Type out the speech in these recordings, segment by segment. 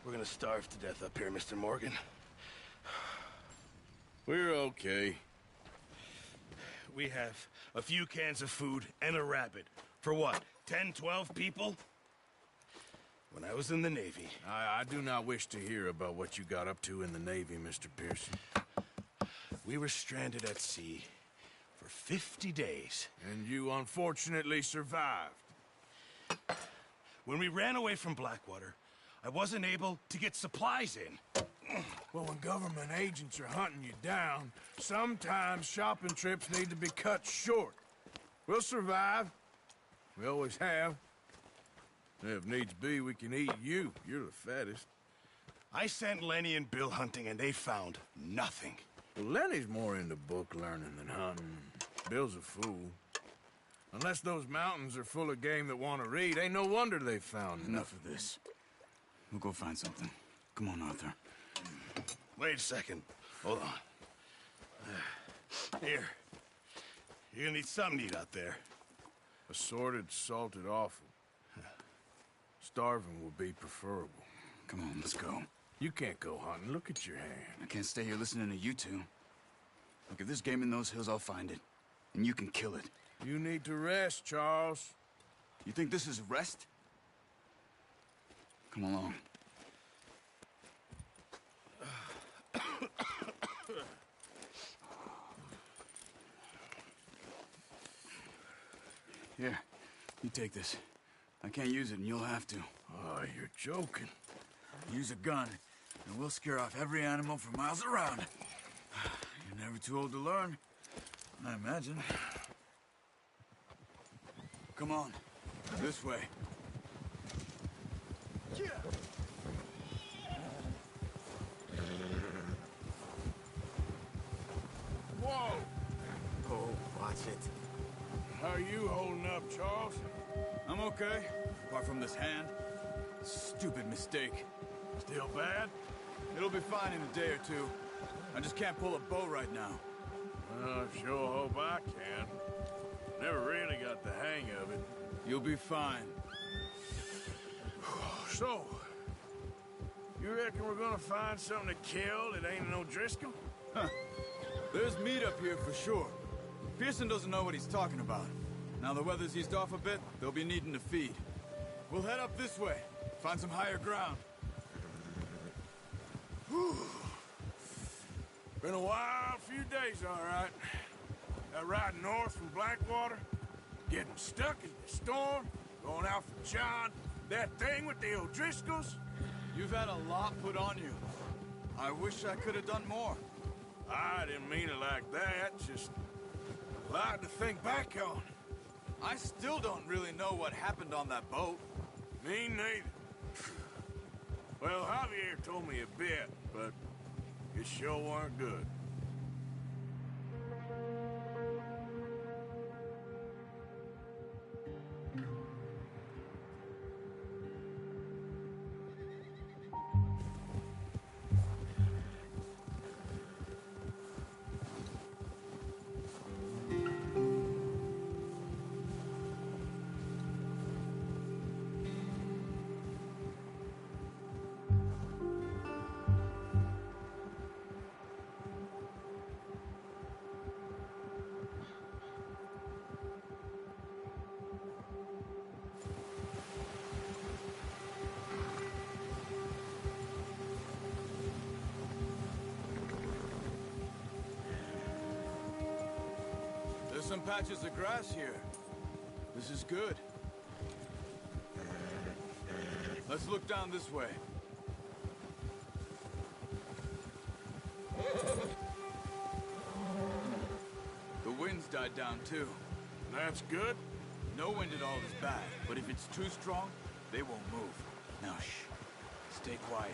We're gonna starve to death up here, Mr. Morgan. We're okay. We have a few cans of food and a rabbit. For what, 10, 12 people? When I was in the Navy... I do not wish to hear about what you got up to in the Navy, Mr. Pearson. We were stranded at sea for 50 days. And you unfortunately survived. When we ran away from Blackwater, I wasn't able to get supplies in. Well, when government agents are hunting you down, sometimes shopping trips need to be cut short. We'll survive. We always have. If needs be, we can eat you. You're the fattest. I sent Lenny and Bill hunting, and they found nothing. Well, Lenny's more into book learning than hunting. Bill's a fool. Unless those mountains are full of game that want to read, ain't no wonder they found Enough of this. We'll go find something. Come on, Arthur. Wait a second. Hold on. Here. You're gonna need something to eat out there. Assorted, salted offal. Starving will be preferable. Come on, let's go. You can't go hunting. Look at your hand. I can't stay here listening to you two. Look, if there's game in those hills, I'll find it. And you can kill it. You need to rest, Charles. You think this is rest? Come along. Here, you take this. I can't use it, and you'll have to. Oh, you're joking. Use a gun, and we'll scare off every animal for miles around. You're never too old to learn, I imagine. Come on, this way. Whoa! Oh, watch it. How are you holding up, Charles? I'm okay, apart from this hand. Stupid mistake. Still bad? It'll be fine in a day or two. I just can't pull a bow right now. I sure hope I can. Never really got the hang of it. You'll be fine. So, you reckon we're gonna find something to kill that ain't no Driscoll? Huh. There's meat up here for sure. Pearson doesn't know what he's talking about. Now the weather's eased off a bit, they'll be needing to feed. We'll head up this way, find some higher ground. Whew. Been a wild few days, all right. That ride north from Blackwater, getting stuck in the storm, going out for John, that thing with the O'Driscolls. You've had a lot put on you. I wish I could have done more. I didn't mean it like that, just a lot to think back on. I still don't really know what happened on that boat. Me neither. Well, Javier told me a bit, but it sure weren't good. There's some patches of grass here. This is good. Let's look down this way. The wind's died down too. That's good. No wind at all is bad, but if it's too strong, they won't move. Now shh. Stay quiet.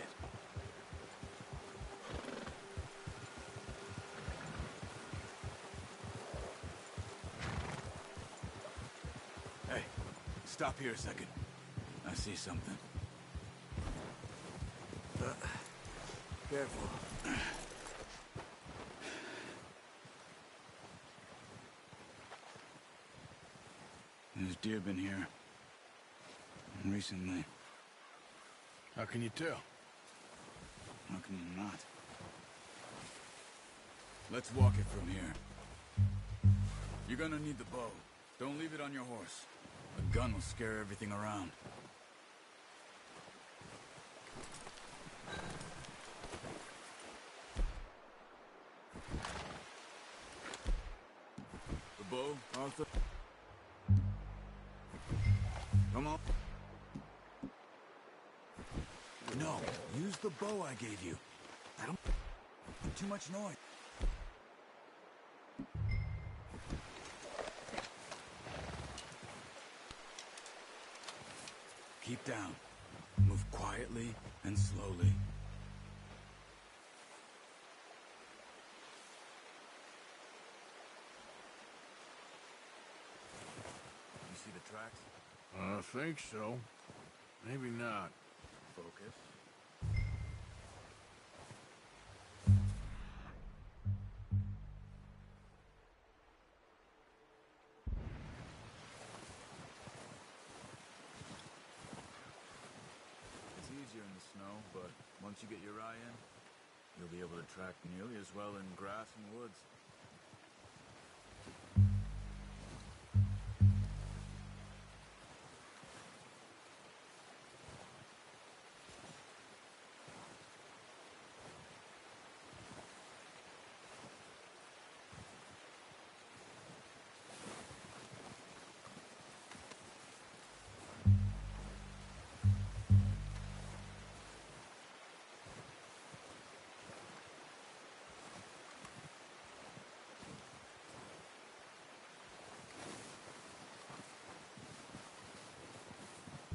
Hey, stop here a second. I see something. Careful. There's deer been here. Recently. How can you tell? How can you not? Let's walk it from here. You're gonna need the bow. Don't leave it on your horse. A gun will scare everything around. The bow, Arthur? Come on. No, use the bow I gave you. I don't... Too much noise. Keep down. Move quietly and slowly. You see the tracks? I think so. Maybe not. Focus. It's easier in the snow, but once you get your eye in, you'll be able to track nearly as well in grass and woods.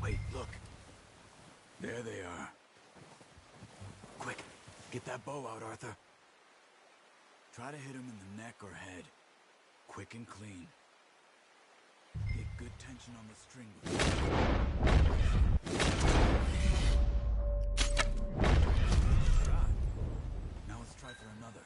Wait, look. There they are. Quick, get that bow out, Arthur. Try to hit him in the neck or head. Quick and clean. Get good tension on the string. Shot. Now let's try for another.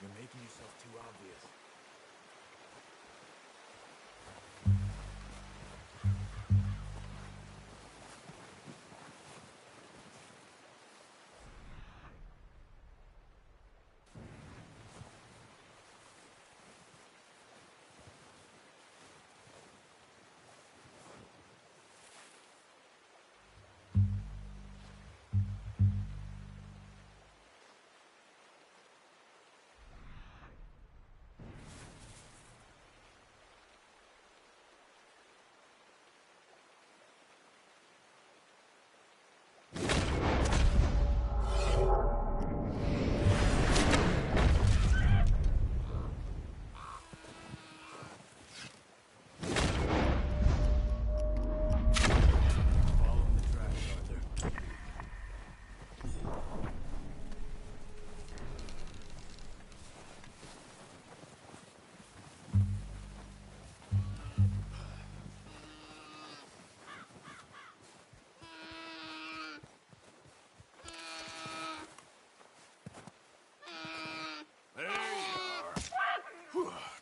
You're making yourself too obvious.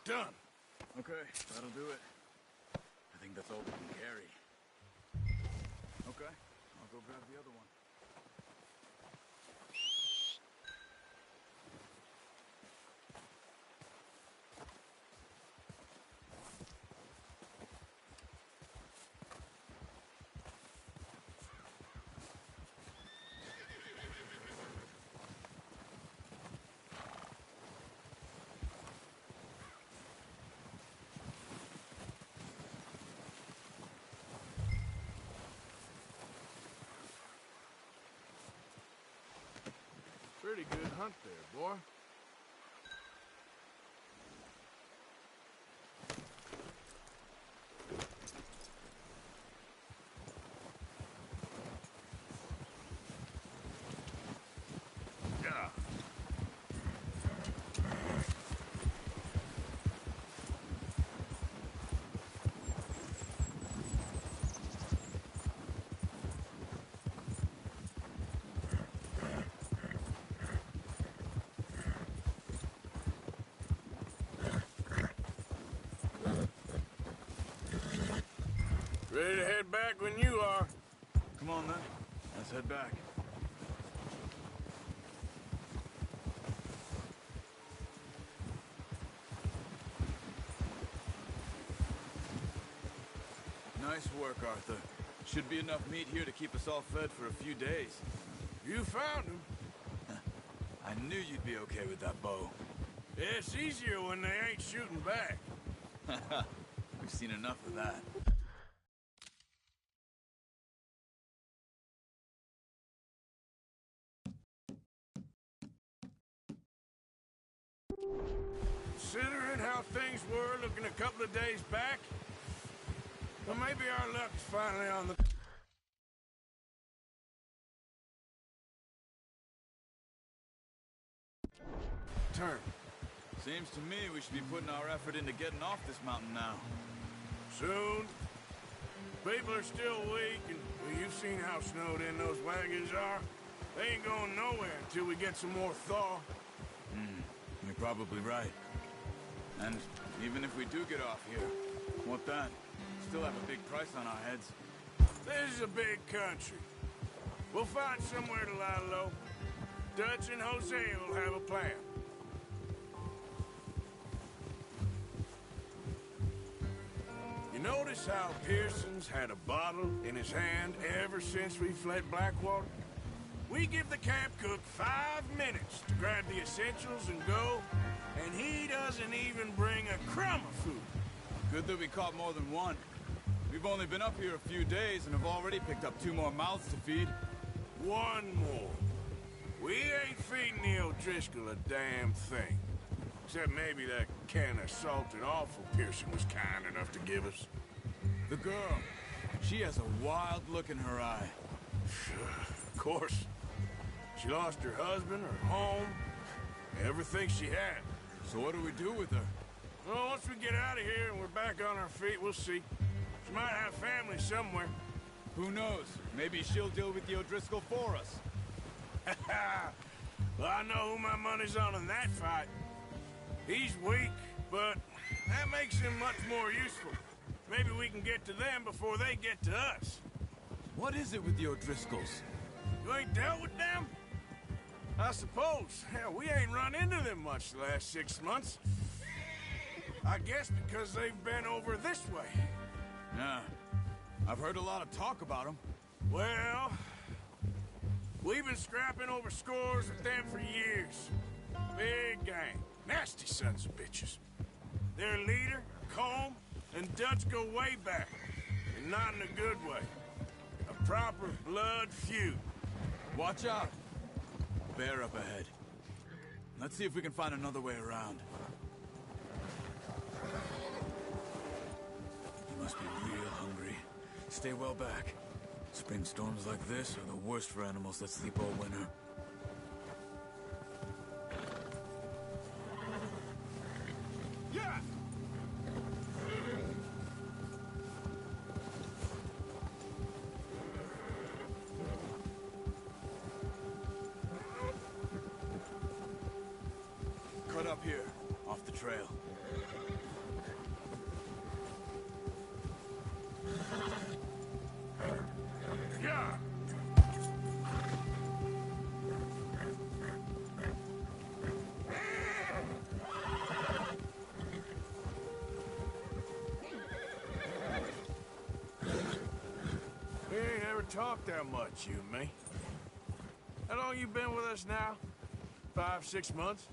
Done. Okay, that'll do it. I think that's all we can carry. Okay, I'll go grab the other one. Pretty good hunt there, boy. Yeah. Ready to head back when you are. Come on, then. Let's head back. Nice work, Arthur. Should be enough meat here to keep us all fed for a few days. You found him. I knew you'd be okay with that bow. Yeah, it's easier when they ain't shooting back. We've seen enough of that. Considering how things were looking a couple of days back, well, maybe our luck's finally on the... turn. Seems to me we should be putting our effort into getting off this mountain now. Soon. People are still weak, and well, you've seen how snowed in those wagons are. They ain't going nowhere until we get some more thaw. You're probably right. And even if we do get off here, what then? Still have a big price on our heads. This is a big country. We'll find somewhere to lie low. Dutch and Jose will have a plan. You notice how Pearson's had a bottle in his hand ever since we fled Blackwater? We give the camp cook 5 minutes to grab the essentials and go, and he doesn't even bring a crumb of food. Good that we caught more than one. We've only been up here a few days and have already picked up 2 more mouths to feed. 1 more. We ain't feeding the O'Driscoll a damn thing. Except maybe that can of salted offal Pearson was kind enough to give us. The girl. She has a wild look in her eye. Of course. She lost her husband, her home, everything she had. So what do we do with her? Well, once we get out of here and we're back on our feet, we'll see. She might have family somewhere. Who knows? Maybe she'll deal with the O'Driscoll for us. Well, I know who my money's on in that fight. He's weak, but that makes him much more useful. Maybe we can get to them before they get to us. What is it with the O'Driscolls? You ain't dealt with them? I suppose. Hell, we ain't run into them much the last 6 months. I guess because they've been over this way. Yeah. I've heard a lot of talk about them. Well, we've been scrapping over scores with them for years. Big gang. Nasty sons of bitches. Their leader, Combe, and Dutch go way back. And not in a good way. A proper blood feud. Watch out. Bear up ahead. Let's see if we can find another way around. You must be real hungry. Stay well back. Spring storms like this are the worst for animals that sleep all winter. Yeah! Cut up here, off the trail. Yeah! We ain't ever talked that much, you and me. How long you been with us now? 5, 6 months?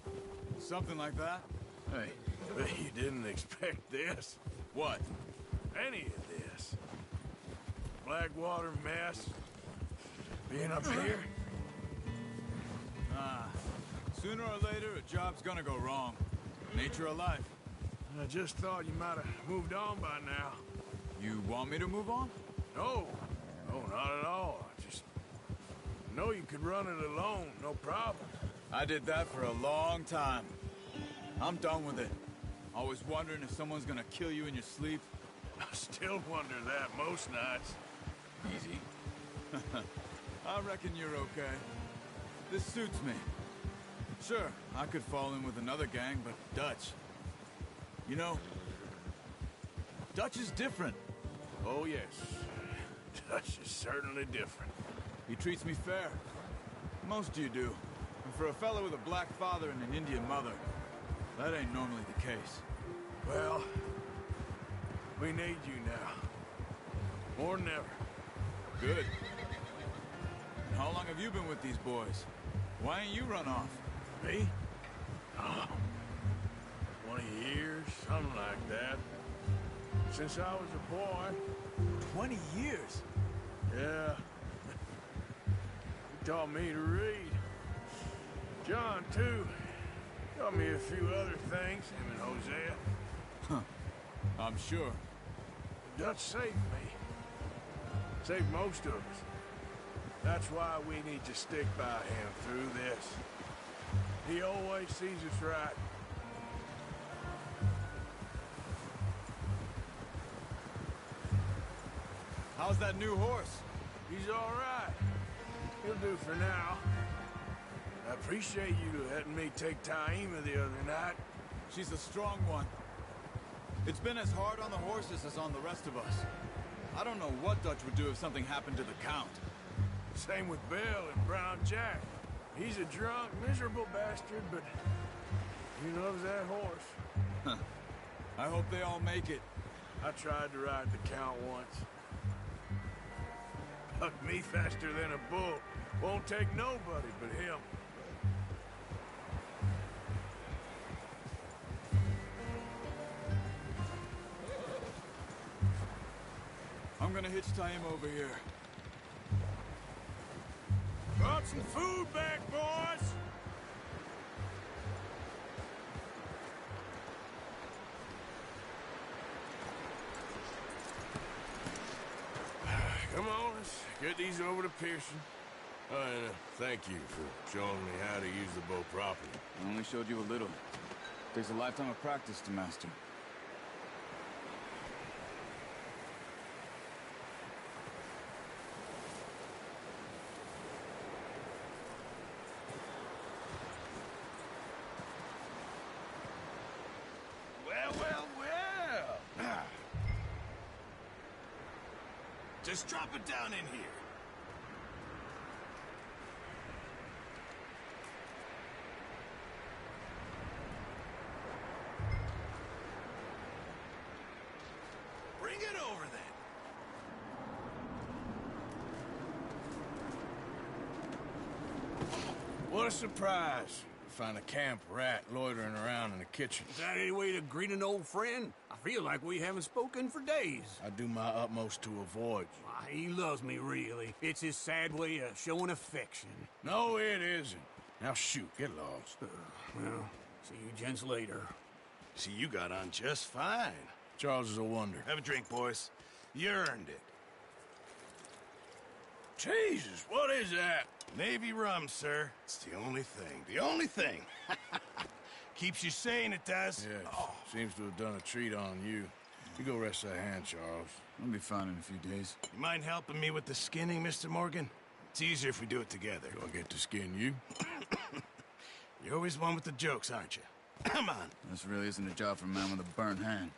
Something like that. Hey, But you didn't expect this. what? Any of this. Blackwater mess. Being up here. Ah, Sooner or later, a job's gonna go wrong. Nature of life. I just thought you might have moved on by now. You want me to move on? No. No, not at all. I just know you could run it alone, no problem. I did that for a long time. I'm done with it. Always wondering if someone's gonna kill you in your sleep. I still wonder that most nights. Easy. I reckon you're okay. This suits me. Sure, I could fall in with another gang, but Dutch... You know, Dutch is different. Oh, yes. Dutch is certainly different. He treats me fair. Most of you do. And for a fellow with a black father and an Indian mother, that ain't normally the case. Well, we need you now. More than ever. Good. And how long have you been with these boys? Why ain't you run off? Me? Oh, 20 years, something like that. Since I was a boy. 20 years? Yeah. He taught me to read. John, too. Taught me a few other things, him and Hosea. Huh. I'm sure. Dutch saved me. Saved most of us. That's why we need to stick by him through this. He always sees us right. How's that new horse? He's all right. He'll do for now. I appreciate you letting me take Taima the other night. She's a strong one. It's been as hard on the horses as on the rest of us. I don't know what Dutch would do if something happened to the Count. Same with Bill and Brown Jack. He's a drunk, miserable bastard, but he loves that horse. Huh. I hope they all make it. I tried to ride the Count once. Bucked me faster than a bull. Won't take nobody but him. I'm gonna hitch Taima over here. Brought some food back, boys! Come on, let's get these over to Pearson. And thank you for showing me how to use the bow properly. I only showed you a little. Takes a lifetime of practice to master. Well. Just drop it down in here. Bring it over then. What a surprise. Find a camp rat loitering around in the kitchen. Is that any way to greet an old friend? I feel like we haven't spoken for days. I do my utmost to avoid you. Why, he loves me, really. It's his sad way of showing affection. No, it isn't. Now shoot, get lost. Well, see you gents later. See, you got on just fine. Charles is a wonder. Have a drink, boys. You earned it. Jesus, what is that? Navy rum, sir. It's the only thing. The only thing. Keeps you sane, it does. Yes, seems to have done a treat on you. You go rest that hand, Charles. I'll be fine in a few days. You mind helping me with the skinning, Mr. Morgan? It's easier if we do it together. Do I get to skin you? You're always one with the jokes, aren't you? Come on. This really isn't a job for a man with a burnt hand.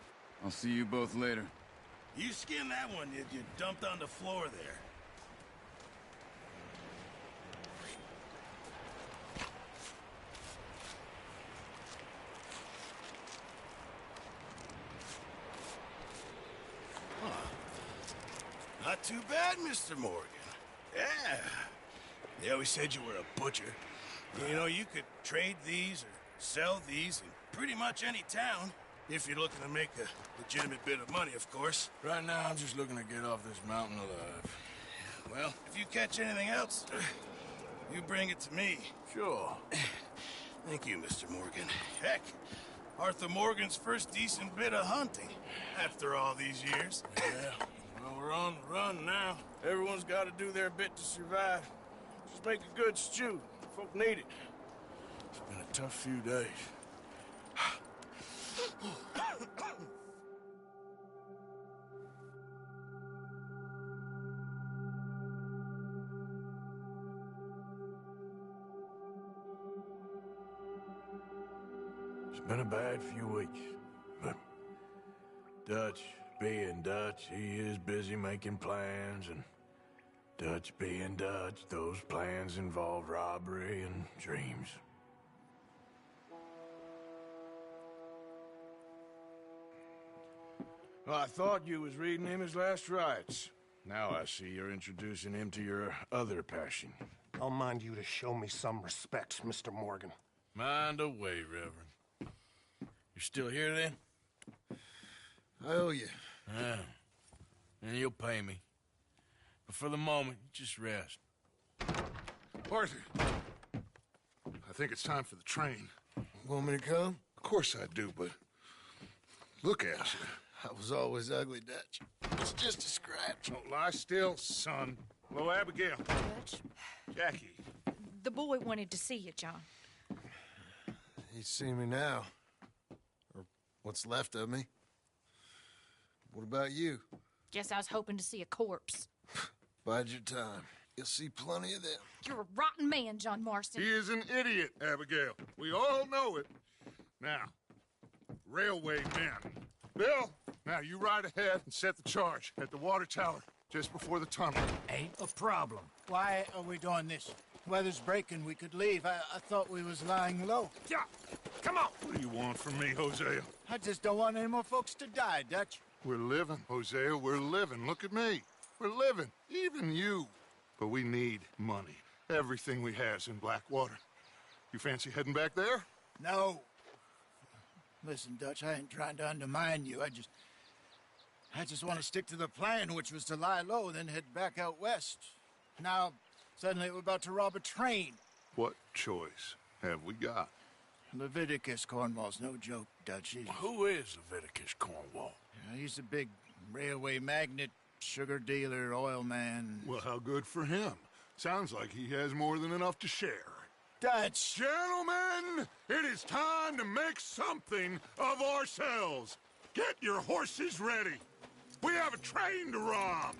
I'll see you both later. You skin that one you dumped on the floor there. Not too bad, Mr. Morgan. Yeah. They always said you were a butcher. You know, you could trade these or sell these in pretty much any town. If you're looking to make a legitimate bit of money, of course. Right now, I'm just looking to get off this mountain alive. Well, if you catch anything else, you bring it to me. Sure. Thank you, Mr. Morgan. Heck, Arthur Morgan's first decent bit of hunting after all these years. Yeah, well, we're on the run now. Everyone's got to do their bit to survive. Just make a good stew. Folk need it. It's been a tough few days. It's been a bad few weeks, but Dutch being Dutch, he is busy making plans, and Dutch being Dutch, those plans involve robbery and dreams. Well, I thought you was reading him his last rites. Now I see you're introducing him to your other passion. I'll mind you to show me some respect, Mr. Morgan. Mind away, Reverend. You still here, then? I owe you. Yeah. And you'll pay me. But for the moment, just rest. Arthur, I think it's time for the train. Want me to come? Of course I do, but look at you. I was always ugly, Dutch. It's just a scratch. Don't lie still, son. Hello, Abigail. Dutch, Jackie. the boy wanted to see you, John. He's seen me now. Or what's left of me. What about you? Guess I was hoping to see a corpse. Bide your time. You'll see plenty of them. You're a rotten man, John Marston. He is an idiot, Abigail. We all know it. Now, railway men. Bill, now you ride ahead and set the charge at the water tower just before the tunnel. Ain't a problem. Why are we doing this? Weather's breaking. We could leave. I thought we was lying low. Yeah, come on. What do you want from me, Hosea? I just don't want any more folks to die, Dutch. We're living, Hosea. We're living. Look at me. We're living. Even you. But we need money. Everything we has in Blackwater. You fancy heading back there? No. Listen, Dutch, I ain't trying to undermine you. I just want to stick to the plan, which was to lie low, then head back out west. Now, suddenly we're about to rob a train. What choice have we got? Leviticus Cornwall's no joke, Dutch. Who is Leviticus Cornwall? He's a big railway magnate, sugar dealer, oil man. Well, how good for him. Sounds like he has more than enough to share. Dutch! Gentlemen, it is time to make something of ourselves. Get your horses ready. We have a train to rob.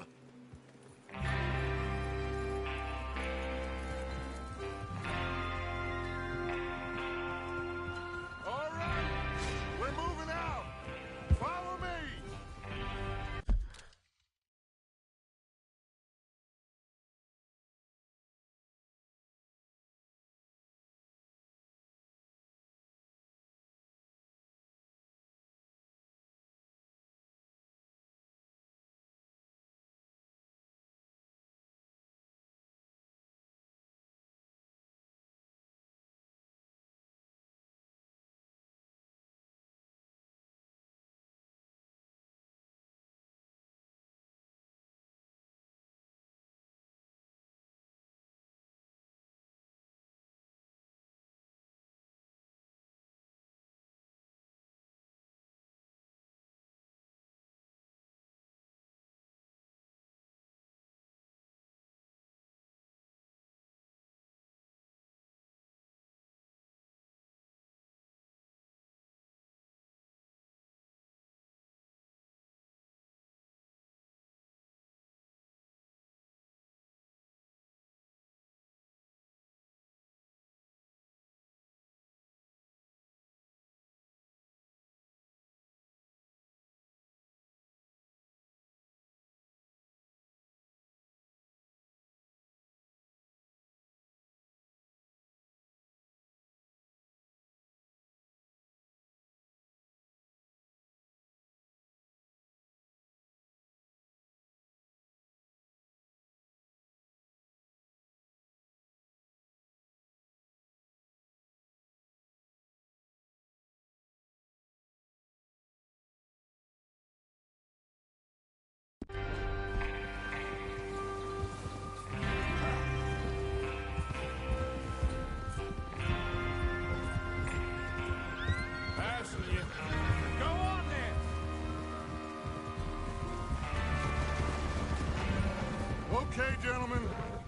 Okay, gentlemen,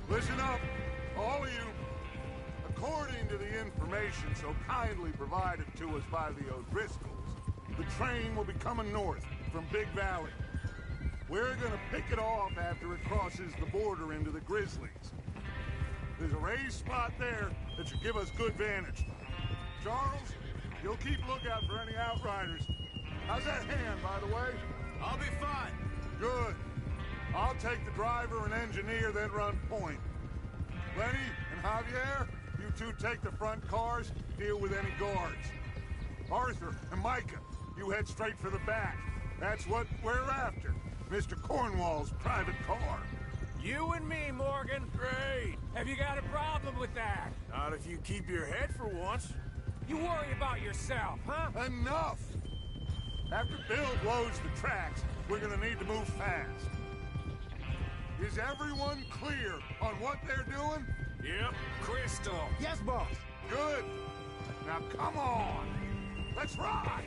listen up, all of you. According to the information so kindly provided to us by the O'Driscolls, the train will be coming north from Big Valley. We're gonna pick it off after it crosses the border into the Grizzlies. There's a raised spot there that should give us good vantage. Charles, you'll keep lookout for any outriders. How's that hand, by the way? I'll be fine. Good. I'll take the driver and engineer, then run point. Lenny and Javier, you two take the front cars, deal with any guards. Arthur and Micah, you head straight for the back. That's what we're after. Mr. Cornwall's private car. You and me, Morgan. Great. Have you got a problem with that? Not if you keep your head for once. You worry about yourself, huh? Enough! After Bill blows the tracks, we're gonna need to move fast. Is everyone clear on what they're doing? Yep. Crystal. Yes, boss. Good. Now come on. Let's ride.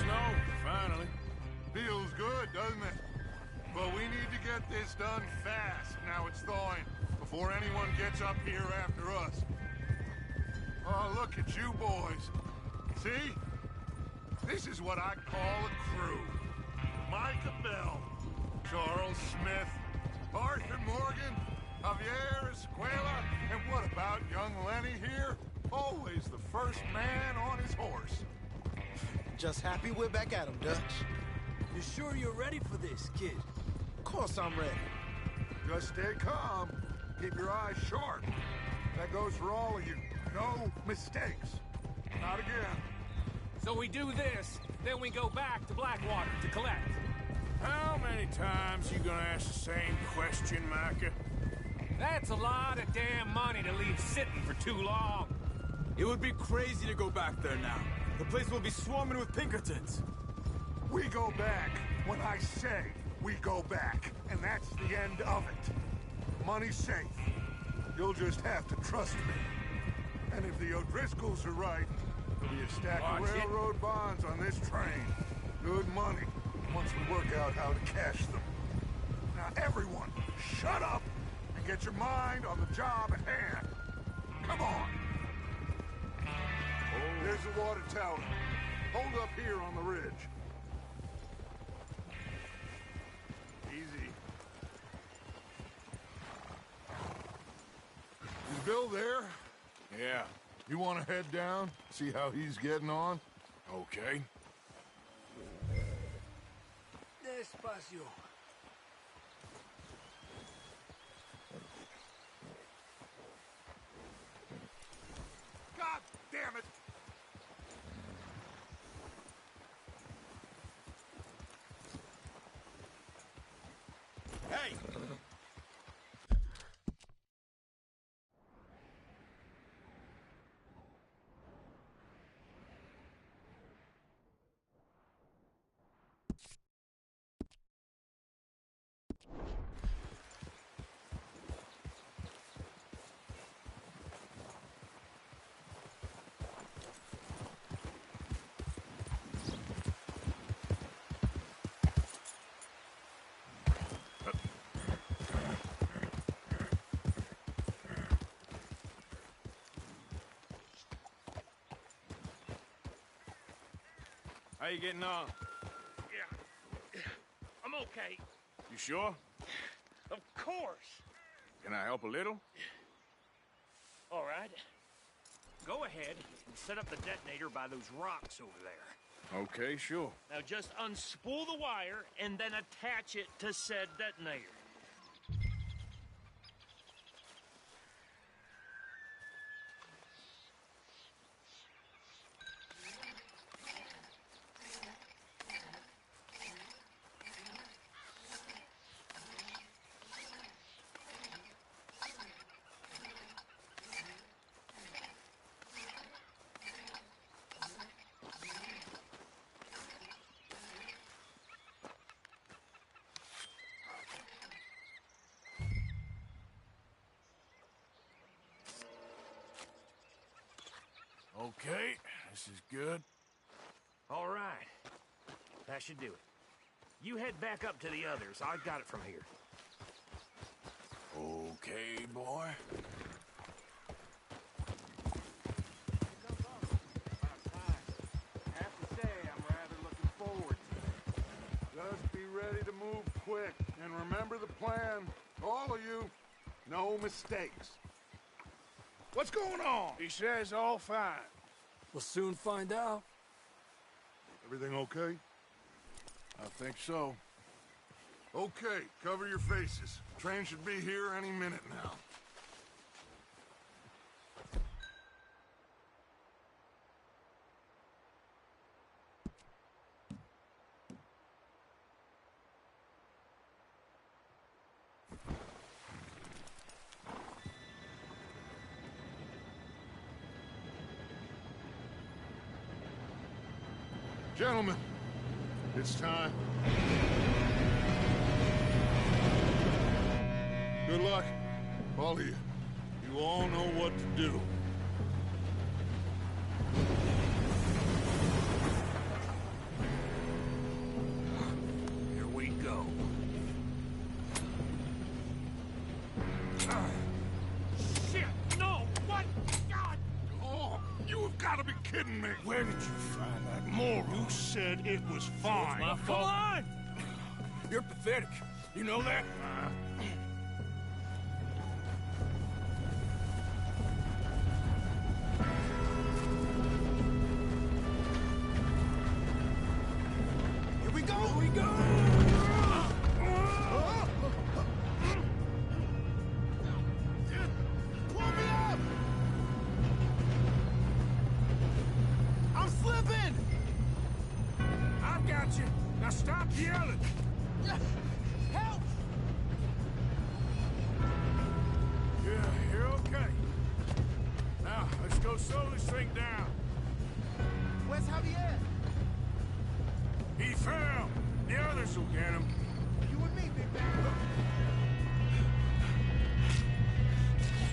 Snow, finally. Feels good, doesn't it? But we need to get this done fast now it's thawing, before anyone gets up here after us. Oh, look at you boys. See? This is what I call a crew. Micah Bell, Charles Smith, Arthur Morgan, Javier Escuela, and what about young Lenny here? Always the first man on his horse. Just happy we're back at him, Dutch. You sure you're ready for this, kid? Of course I'm ready. Just stay calm. Keep your eyes sharp. That goes for all of you. No mistakes. Not again. So we do this, then we go back to Blackwater to collect. How many times you gonna ask the same question, Micah? That's a lot of damn money to leave sitting for too long. It would be crazy to go back there now. The place will be swarming with Pinkertons. We go back when I say we go back, and that's the end of it. Money's safe. You'll just have to trust me. And if the O'Driscolls are right, there'll be a stack of railroad bonds on this train. Good money, once we work out how to cash them. Now everyone, shut up and get your mind on the job at hand. Come on. There's the water tower. Hold up here on the ridge. Easy. Is Bill there? Yeah. You want to head down, see how he's getting on? Okay. Despacio. God damn it! Hey! How you getting on? Yeah. I'm okay. You sure? Of course. Can I help a little? All right. Go ahead and set up the detonator by those rocks over there. Okay, sure. Now just unspool the wire and then attach it to said detonator. Okay, this is good. All right. That should do it. You head back up to the others. I got it from here. Okay, boy. I have to say, I'm rather looking forward to it. Just be ready to move quick, and remember the plan. All of you, no mistakes. What's going on? He says all fine. We'll soon find out. Everything okay? I think so. Okay, cover your faces. Train should be here any minute now. Gentlemen, it's time. Good luck, all of you. You all know what to do. Here we go. Shit! No! What? God! Oh, you have got to be kidding me. Where did you find that moron? You said it was fine. My fault. Come on! You're pathetic. You know that? Here we go! Here we go! Pull me up! I'm slipping! I've got you. Now stop yelling. Help! Yeah, you're okay. Now, let's go slow this thing down. Where's Javier? He fell. The others will get him. You and me, big man.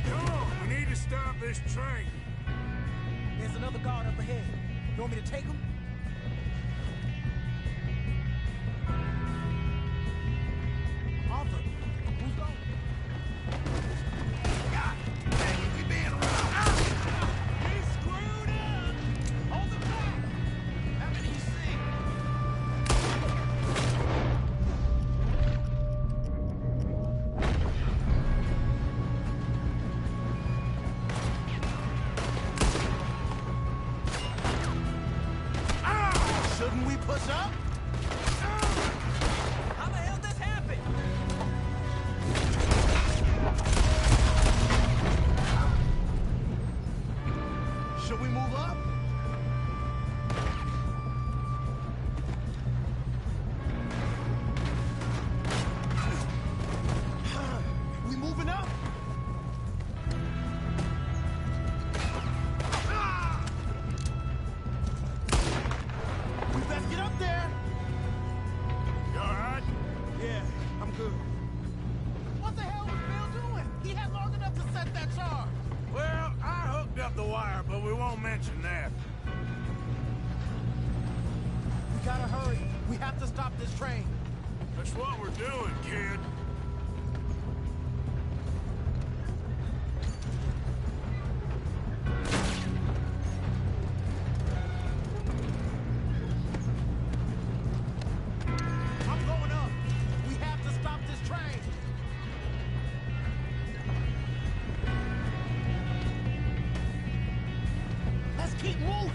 Come on, we need to stop this train. There's another guard up ahead. You want me to take him? Arthur, who's going? God dang it, we being robbed. He's screwed up. Hold the back. How many you see? Shouldn't we push up? How the hell this happen? Should we move up? We moving up? We best get up there. You all right? Yeah, I'm good. What the hell was Bill doing? He had long enough to set that charge. Well, I hooked up the wire, but we won't mention that. We gotta hurry. We have to stop this train. That's what we're doing, kid. I'm going up. We have to stop this train. Let's keep moving.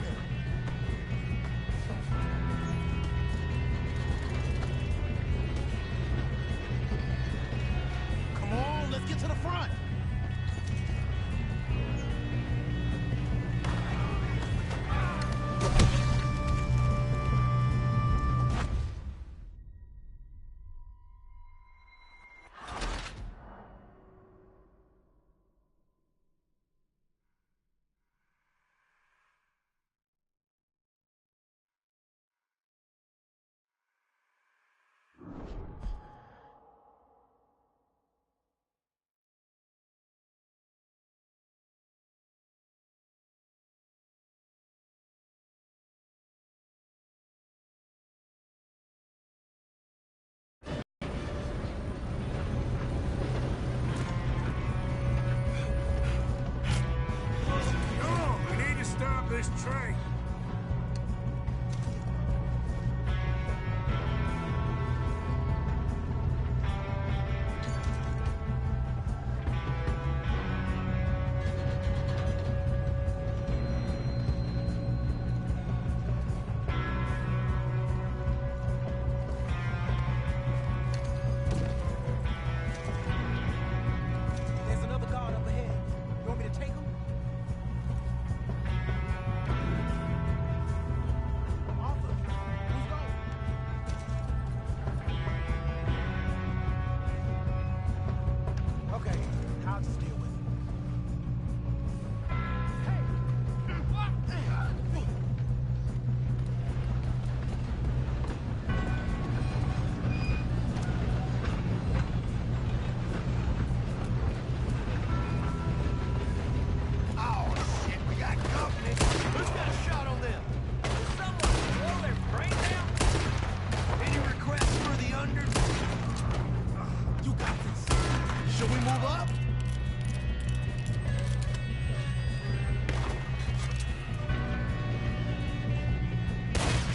Should we move up?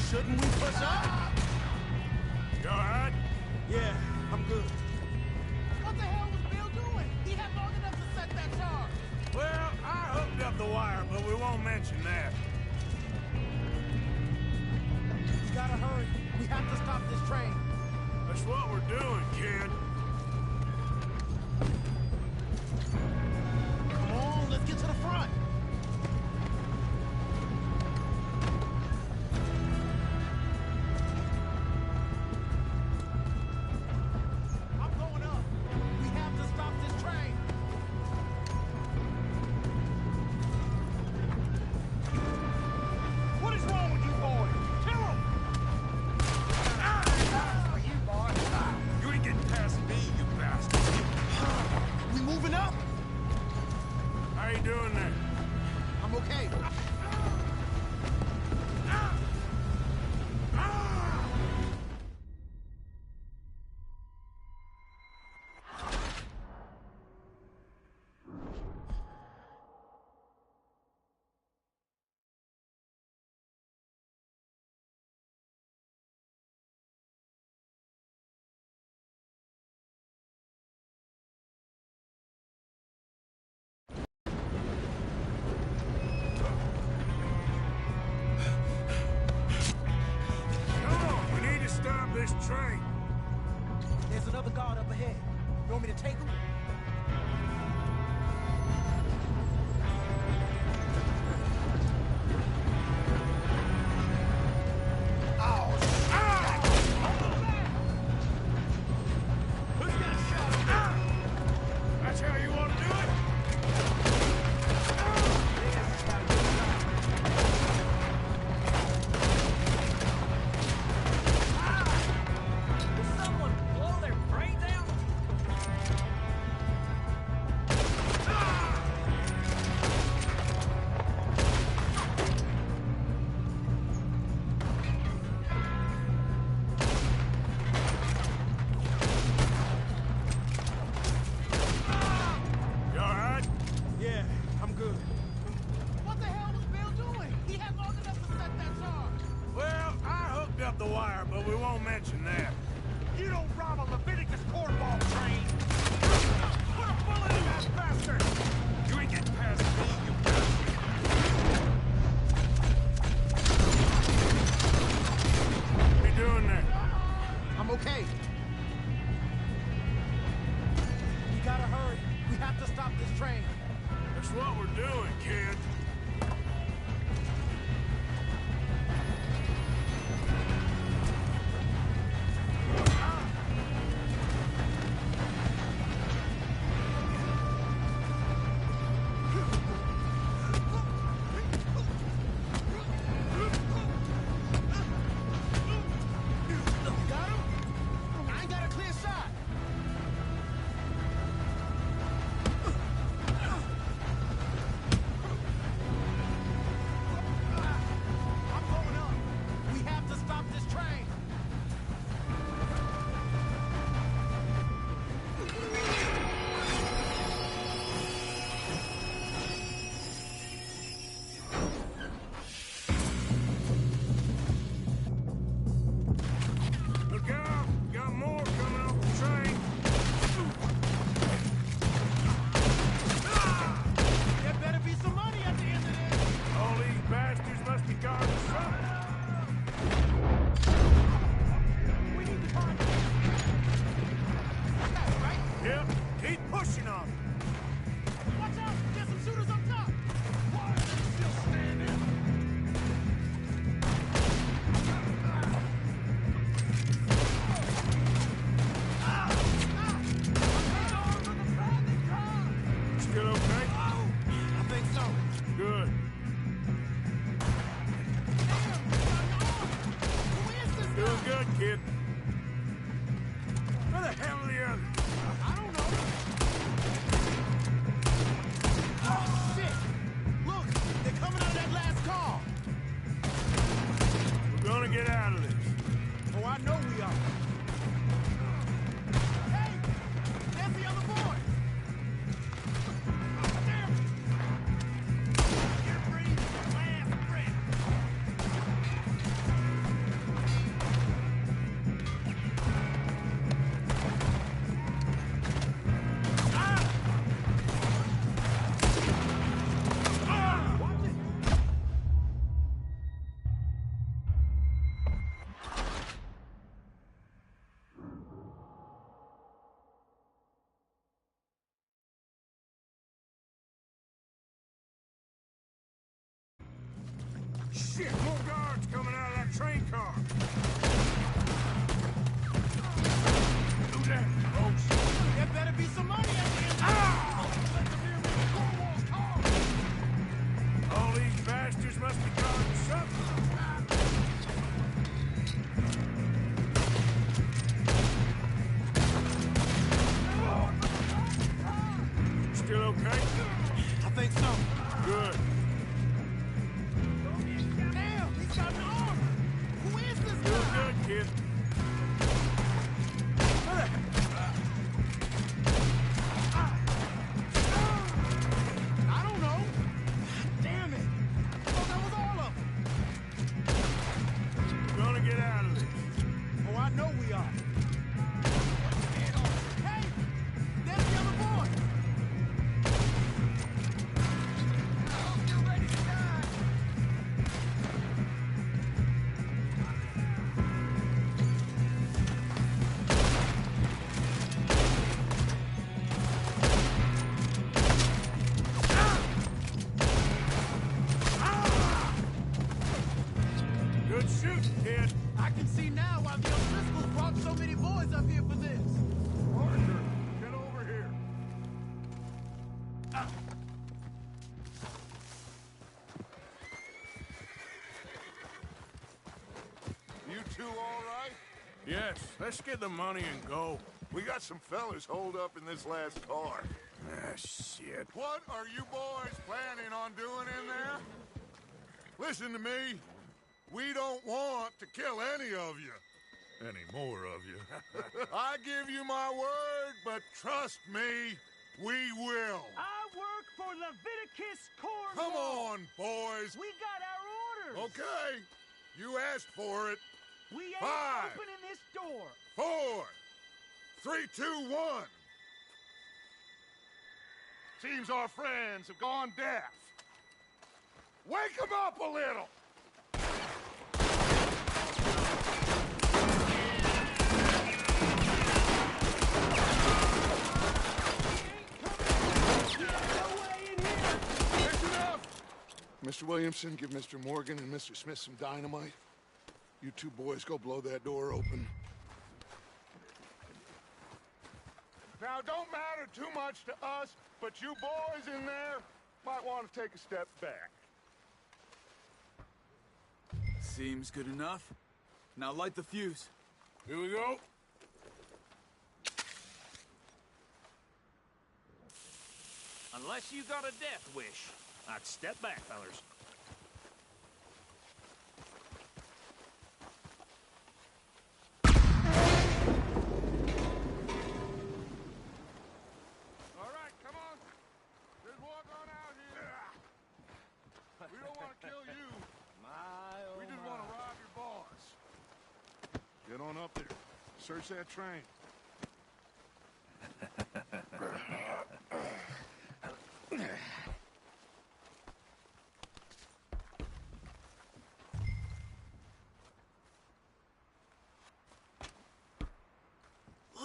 Shouldn't we push up? You all right? Yeah, I'm good. What the hell was Bill doing? He had long enough to set that charge. Well, I hooked up the wire, but we won't mention that. We gotta hurry. We have to stop this train. That's what we're doing, kid. Come on, let's get to the front. I'm going up. We have to stop this train. What is wrong with you boys? Kill him! You ain't getting past me, you bastard. We moving up? How you doing there? I'm okay. Come on, we need to stop this train. There's another guard up ahead. You want me to take him? That's how you want to do it? Did someone blow their brains out? You all right? Yeah, I'm good. What the hell was Bill doing? He had long enough to set that charge. Well, I hooked up the wire, but we won't mention that. You don't rob a Leviticus cornball train! Put a bullet in that bastard! You ain't getting past me, you bastard. What you doing there? I'm okay. We gotta hurry. We have to stop this train. That's what we're doing, kid. Got him? I ain't got a clear shot. I'm going up. We have to stop this train. Look out! Got more coming off the train. There better be some money at the end of this. All these bastards must be guarding something. We need to find them. That's right. Yep, keep pushing on it. Watch out. There's some shooters up top. Why are they still standing? Still okay? I think so. Good. Who is this Doing guy? good, kid. Where the hell are the others? I don't know. car. Do that, folks. There better be some money at the end. Let the rear make Cornwall's car. All these bastards must be guarding something. Still okay? I think so. Good. Damn, he's got an arm. Who is this Still guy? good, kid. I don't know. Damn it. I thought that was all of them. We're gonna get out of this. Oh, I know we are. Hey, there's the other boy. I hope you're ready to die. Good shooting, kid. I can see now why the O'Driscolls brought so many boys up here for this. Arthur, get over here. You two all right? Yes, let's get the money and go. We got some fellas holed up in this last car. Ah, shit. What are you boys planning on doing in there? Listen to me. We don't want to kill any of you. Any more of you. I give you my word, but trust me, we will. I work for Leviticus Cornwall. Come on, boys. We got our orders. Okay. You asked for it. We ain't 5, opening this door. 4, 3, 2, 1. Seems our friends have gone deaf. Wake them up a little. That's enough. Mr. Williamson, give Mr. Morgan and Mr. Smith some dynamite. You two boys go blow that door open. Now, it don't matter too much to us, but you boys in there might want to take a step back. Seems good enough. Now light the fuse. Here we go. Unless you got a death wish, I'd step back, fellers. All right, come on. Just walk on out here. We don't want to kill you. We just want to rob your boss. Get on up there. Search that train.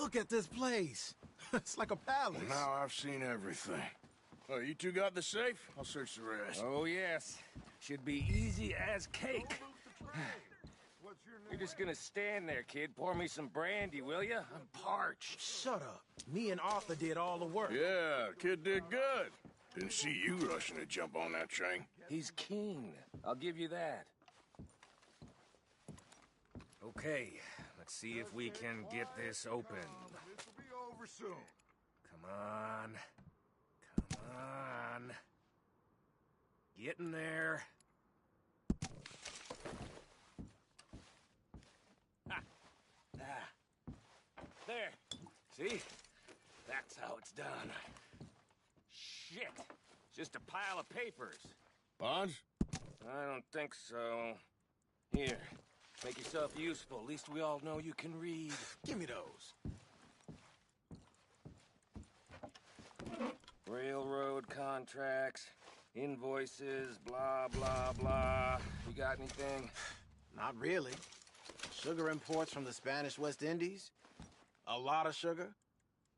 Look at this place. It's like a palace. Now I've seen everything. Oh, you two got the safe? I'll search the rest. Oh, yes. Should be easy as cake. What's your name? You're just gonna stand there, kid. Pour me some brandy, will you? I'm parched. Shut up. Me and Arthur did all the work. Yeah, kid did good. Didn't see you rushing to jump on that train. He's keen. I'll give you that. Okay, let's see if we can get this open. This will be over soon. Come on. Come on. Get in there. Ah. Ah. There. See? That's how it's done. Shit. Just a pile of papers. Bonds? I don't think so. Here. Make yourself useful. At least we all know you can read. Give me those. Railroad contracts, invoices, blah, blah, blah. You got anything? Not really. Sugar imports from the Spanish West Indies. A lot of sugar.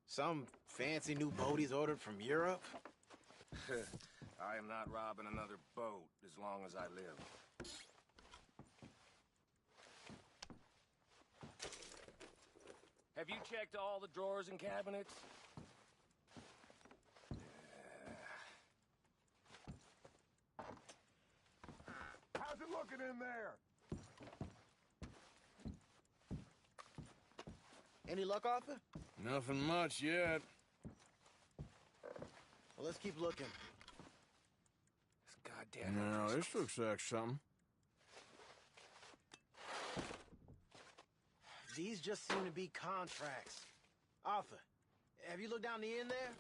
Some fancy new boat he's ordered from Europe. I am not robbing another boat as long as I live. Have you checked all the drawers and cabinets? How's it looking in there? Any luck, Arthur? Nothing much yet. Well, let's keep looking. This goddamn... No, this looks like something. These just seem to be contracts. Arthur, have you looked down the end there?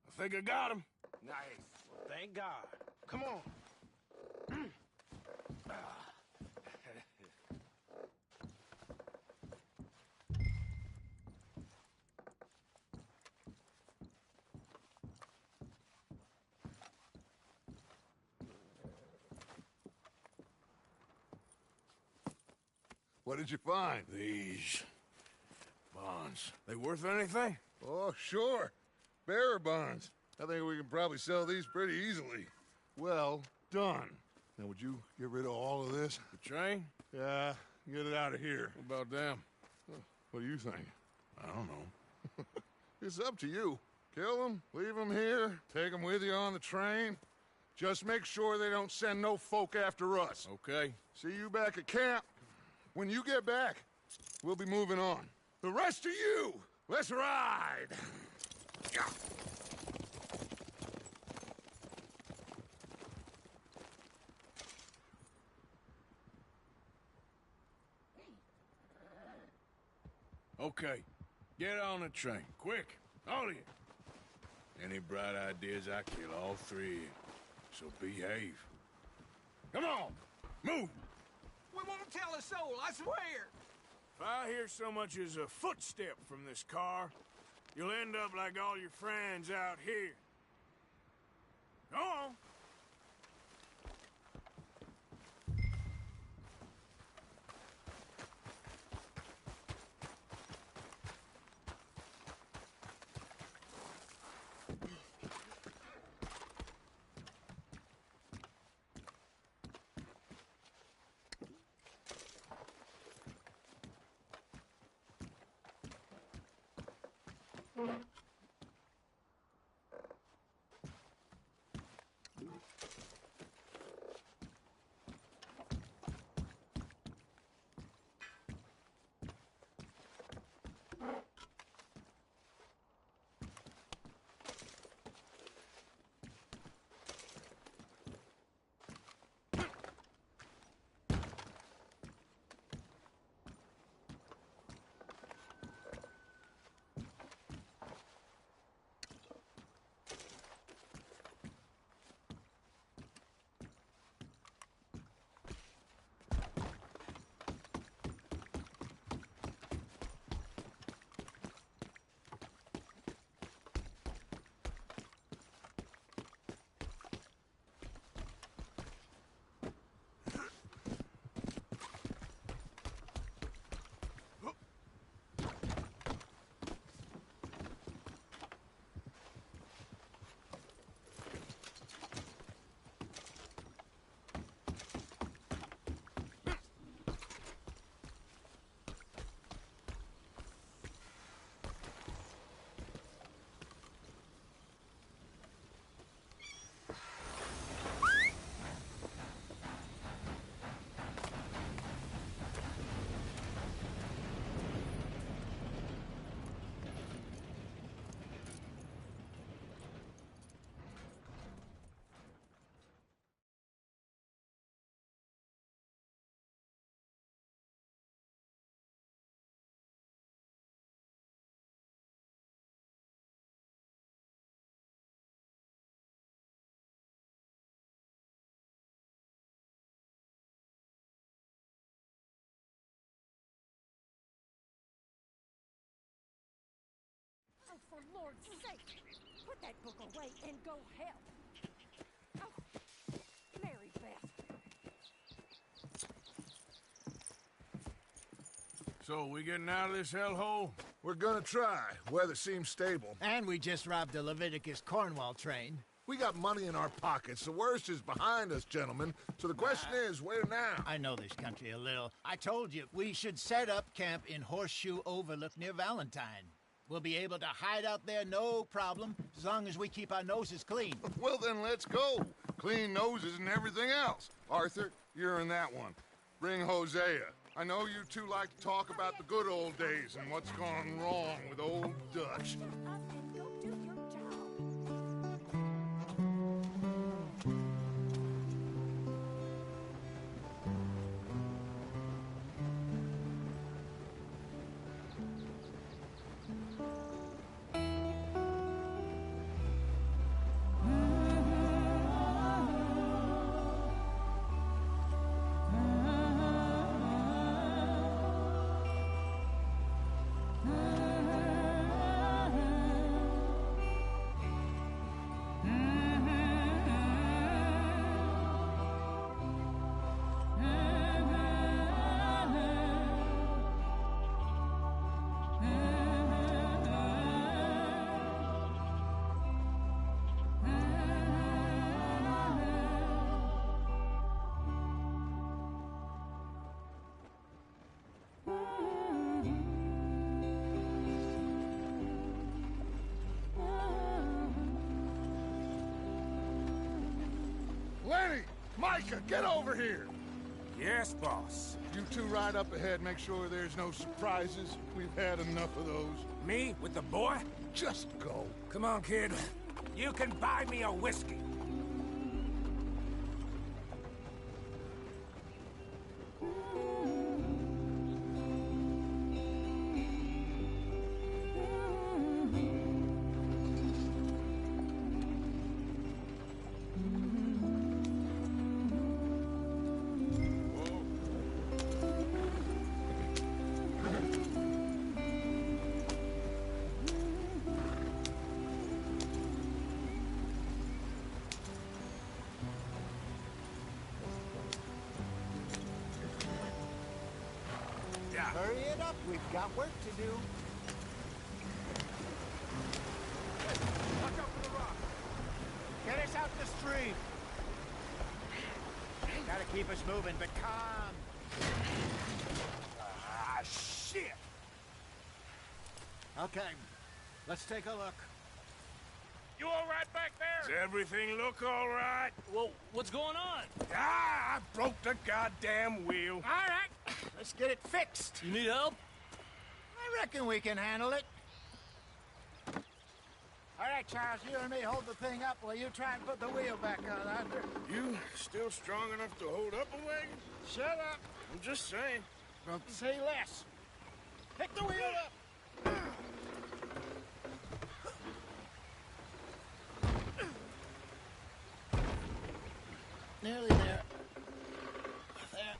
I think I got him. Nice. Well, thank God. Come on. What did you find? These bonds. They worth anything? Oh, sure. Bearer bonds. I think we can probably sell these pretty easily. Well done. Now, would you get rid of all of this? The train? Yeah, get it out of here. What about them? What do you think? I don't know. It's up to you. Kill them, leave them here, take them with you on the train. Just make sure they don't send no folk after us. Okay. See you back at camp. When you get back, we'll be moving on. The rest of you, let's ride! Okay. Get on the train. Quick. All of you. Any bright ideas, I kill all three of you. So behave. Come on! Move! We won't tell a soul, I swear! If I hear so much as a footstep from this car, you'll end up like all your friends out here. Go on! Oh, for Lord's sake! Put that book away and go help! Oh, Mary Beth. So, we getting out of this hellhole? We're gonna try. Weather seems stable. And we just robbed the Leviticus Cornwall train. We got money in our pockets. The worst is behind us, gentlemen. So the question is, where now? I know this country a little. I told you, we should set up camp in Horseshoe Overlook near Valentine. We'll be able to hide out there no problem, as long as we keep our noses clean. Well, then let's go. Clean noses and everything else. Arthur, you're in that one. Bring Hosea. I know you two like to talk about the good old days and what's gone wrong with old Dutch. Lenny! Micah, get over here! Yes, boss. You two ride up ahead, make sure there's no surprises. We've had enough of those. Me with the boy? Just go. Come on, kid. You can buy me a whiskey. Hurry it up, we've got work to do. Watch out for the rock. Get us out the stream. Gotta keep us moving, but calm. Ah, shit! Okay, let's take a look. You all right back there? Does everything look all right? Well, what's going on? Ah, I broke the goddamn wheel. All right, let's get it fixed. You need help? I reckon we can handle it. All right, Charles, you and me hold the thing up while you try and put the wheel back on, Arthur. You still strong enough to hold up a wagon? Shut up. I'm just saying. Well, say less. Pick the wheel up. Nearly there. There.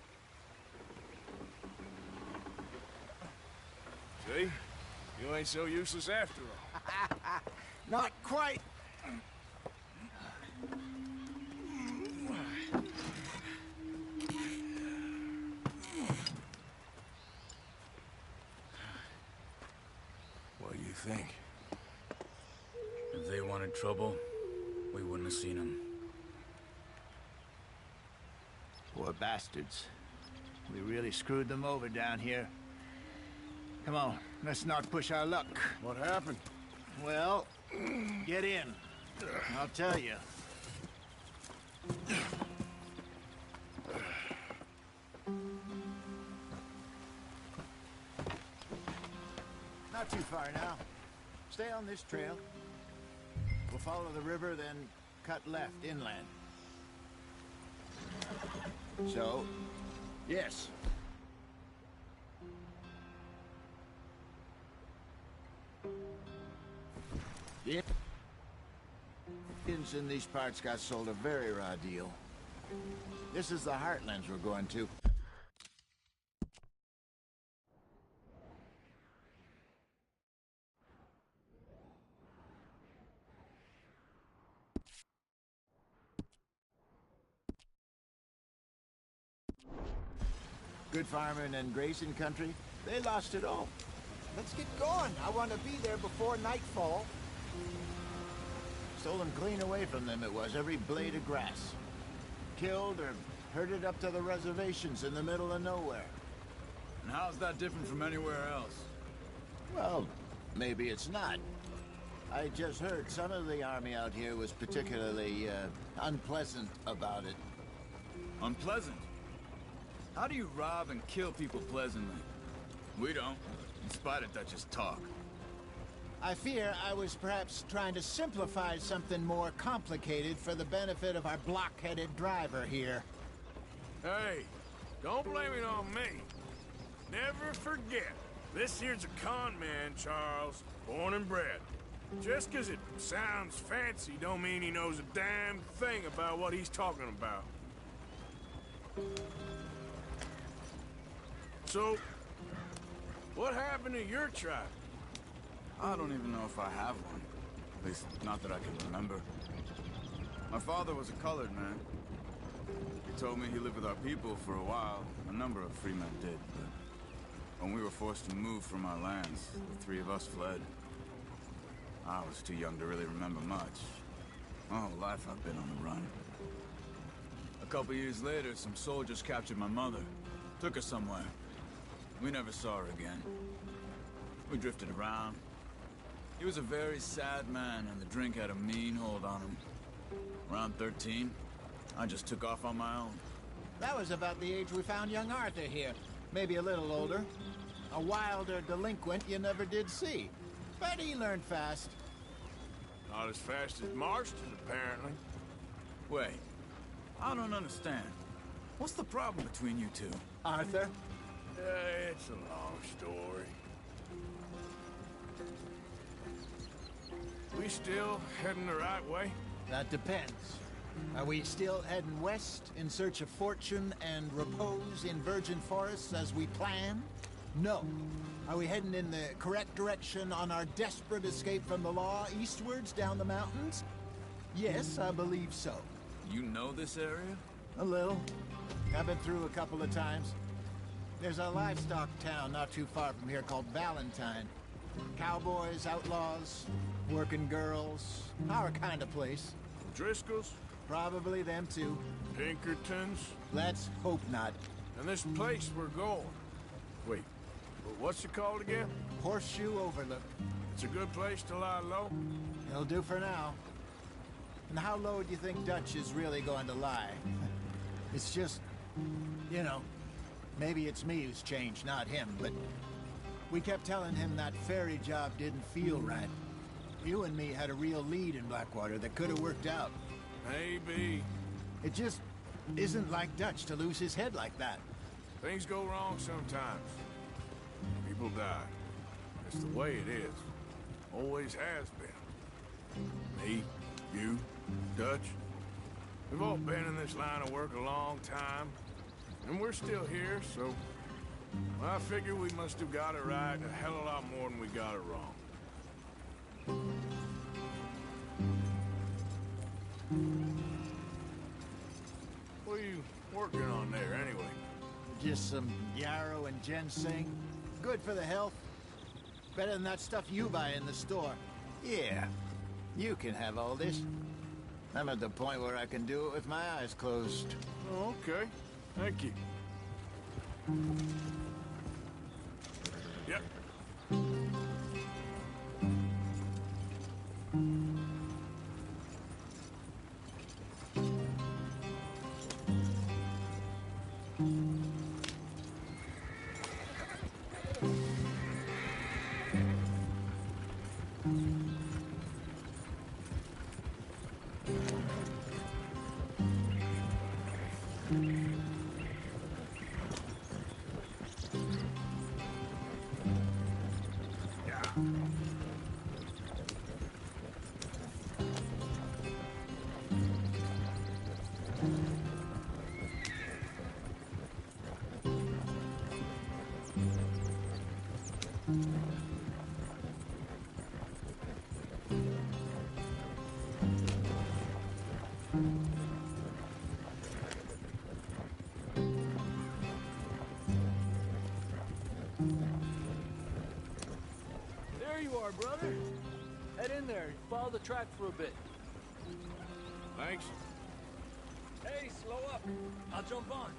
See? You ain't so useless after all. Not quite. What do you think? If they wanted trouble, we wouldn't have seen them. Poor bastards. We really screwed them over down here. Come on, let's not push our luck. What happened? Well, get in. I'll tell you. Not too far now. Stay on this trail. We'll follow the river, then cut left inland. So, yes. The Indians in these parts got sold a very raw deal. This is the heartlands we're going to. Good farming and grazing country, they lost it all. Let's get going. I want to be there before nightfall. Stolen clean away from them it was, every blade of grass. Killed or herded up to the reservations in the middle of nowhere. And how's that different from anywhere else? Well, maybe it's not. I just heard some of the army out here was particularly, unpleasant about it. Unpleasant? How do you rob and kill people pleasantly? We don't, in spite of Dutch's talk. I fear I was perhaps trying to simplify something more complicated for the benefit of our block-headed driver here. Hey, don't blame it on me. Never forget, this here's a con man, Charles, born and bred. Just 'cause it sounds fancy don't mean he knows a damn thing about what he's talking about. So, what happened to your tribe? I don't even know if I have one. At least, not that I can remember. My father was a colored man. He told me he lived with our people for a while. A number of free men did, but when we were forced to move from our lands, the three of us fled. I was too young to really remember much. My whole life I've been on the run. A couple years later, some soldiers captured my mother. Took her somewhere. We never saw her again. We drifted around. He was a very sad man, and the drink had a mean hold on him. Around 13, I just took off on my own. That was about the age we found young Arthur here. Maybe a little older. A wilder delinquent you never did see. But he learned fast. Not as fast as Marston, apparently. Wait, I don't understand. What's the problem between you two? Arthur? It's a long story. We still heading the right way? That depends. Are we still heading west in search of fortune and repose in virgin forests as we planned? No. Are we heading in the correct direction on our desperate escape from the law eastwards down the mountains? Yes, I believe so. You know this area? A little. I've been through a couple of times. There's a livestock town not too far from here called Valentine. Cowboys, outlaws, working girls, our kind of place. Driscoll's? Probably them too. Pinkertons? Let's hope not. And this place we're going. Wait, what's it called again? Horseshoe Overlook. It's a good place to lie low? It'll do for now. And how low do you think Dutch is really going to lie? It's just, you know, maybe it's me who's changed, not him, but we kept telling him that ferry job didn't feel right. You and me had a real lead in Blackwater that could have worked out. Maybe. It just isn't like Dutch to lose his head like that. Things go wrong sometimes. People die. It's the way it is. Always has been. Me, you, Dutch. We've all been in this line of work a long time. And we're still here, so... well, I figure we must have got it right a hell of a lot more than we got it wrong. What are you working on there, anyway? Just some yarrow and ginseng. Good for the health. Better than that stuff you buy in the store. Yeah, you can have all this. I'm at the point where I can do it with my eyes closed. Oh, okay. Thank you. Yep. There you are, brother. Head in there. Follow the track for a bit. Thanks. Hey, slow up. I'll jump on.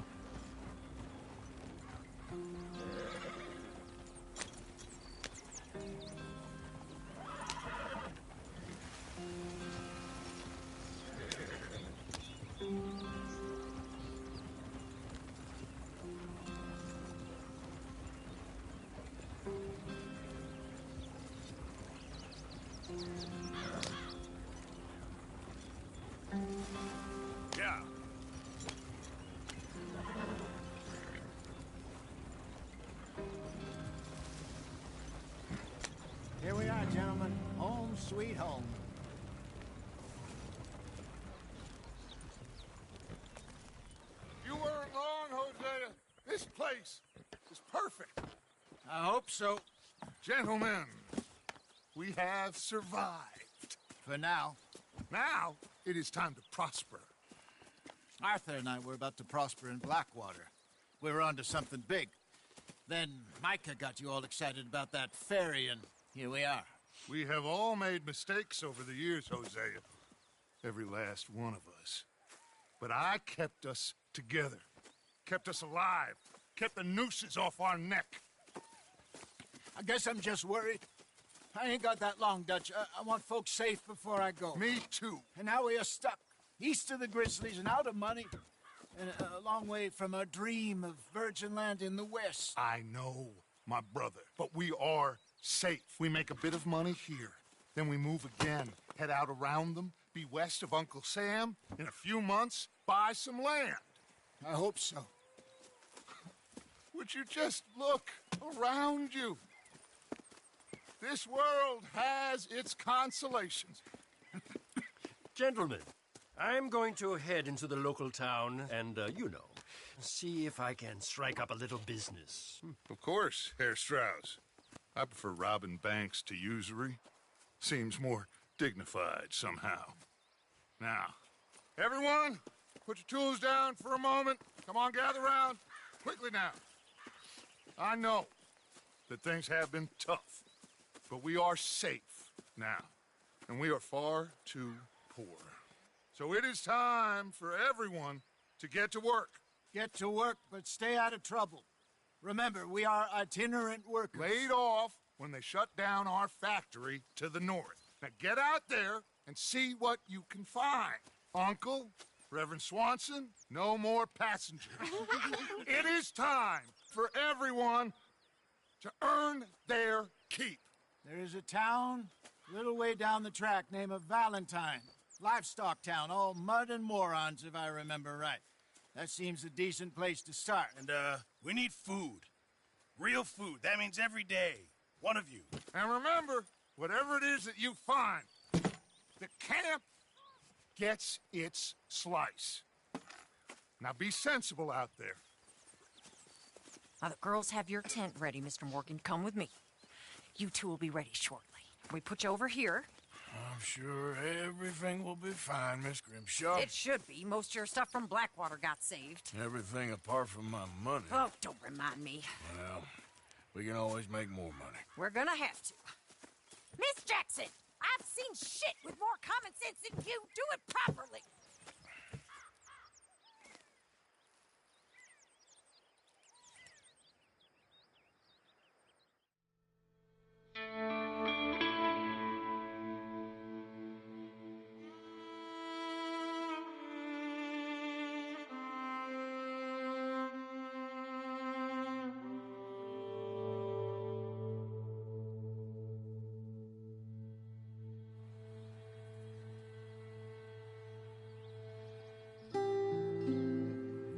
Yeah. Here we are, gentlemen. Home sweet home. You weren't wrong, Hosea. This place is perfect. I hope so. Gentlemen, we have survived. For now. Now, it is time to prosper. Arthur and I were about to prosper in Blackwater. We were onto something big. Then Micah got you all excited about that ferry, and here we are. We have all made mistakes over the years, Hosea. Every last one of us. But I kept us together. Kept us alive. Kept the nooses off our neck. I guess I'm just worried. I ain't got that long, Dutch. I want folks safe before I go. Me too. And now we are stuck. East of the Grizzlies and out of money. And a long way from our dream of virgin land in the west. I know, my brother. But we are safe. We make a bit of money here. Then we move again. Head out around them. Be west of Uncle Sam. In a few months, buy some land. I hope so. Would you just look around you? This world has its consolations. Gentlemen, I'm going to head into the local town and, see if I can strike up a little business. Of course, Herr Strauss. I prefer robbing banks to usury. Seems more dignified somehow. Now, everyone, put your tools down for a moment. Come on, gather round. Quickly now. I know that things have been tough, but we are safe now, and we are far too poor. So it is time for everyone to get to work. Get to work, but stay out of trouble. Remember, we are itinerant workers. Laid off when they shut down our factory to the north. Now get out there and see what you can find. Uncle, Reverend Swanson, no more passengers. It is time for everyone to earn their keep. There is a town a little way down the track named Valentine. Livestock town, all mud and morons, if I remember right. That seems a decent place to start. And, we need food. Real food. That means every day. One of you. And remember, whatever it is that you find, the camp gets its slice. Now be sensible out there. Now, the girls have your tent ready, Mr. Morgan. Come with me. You two will be ready shortly. We put you over here. I'm sure everything will be fine, Miss Grimshaw. It should be. Most of your stuff from Blackwater got saved. Everything apart from my money. Oh, don't remind me. Well, we can always make more money. We're gonna have to. Miss Jackson, I've seen shit with more common sense than you. Do it properly.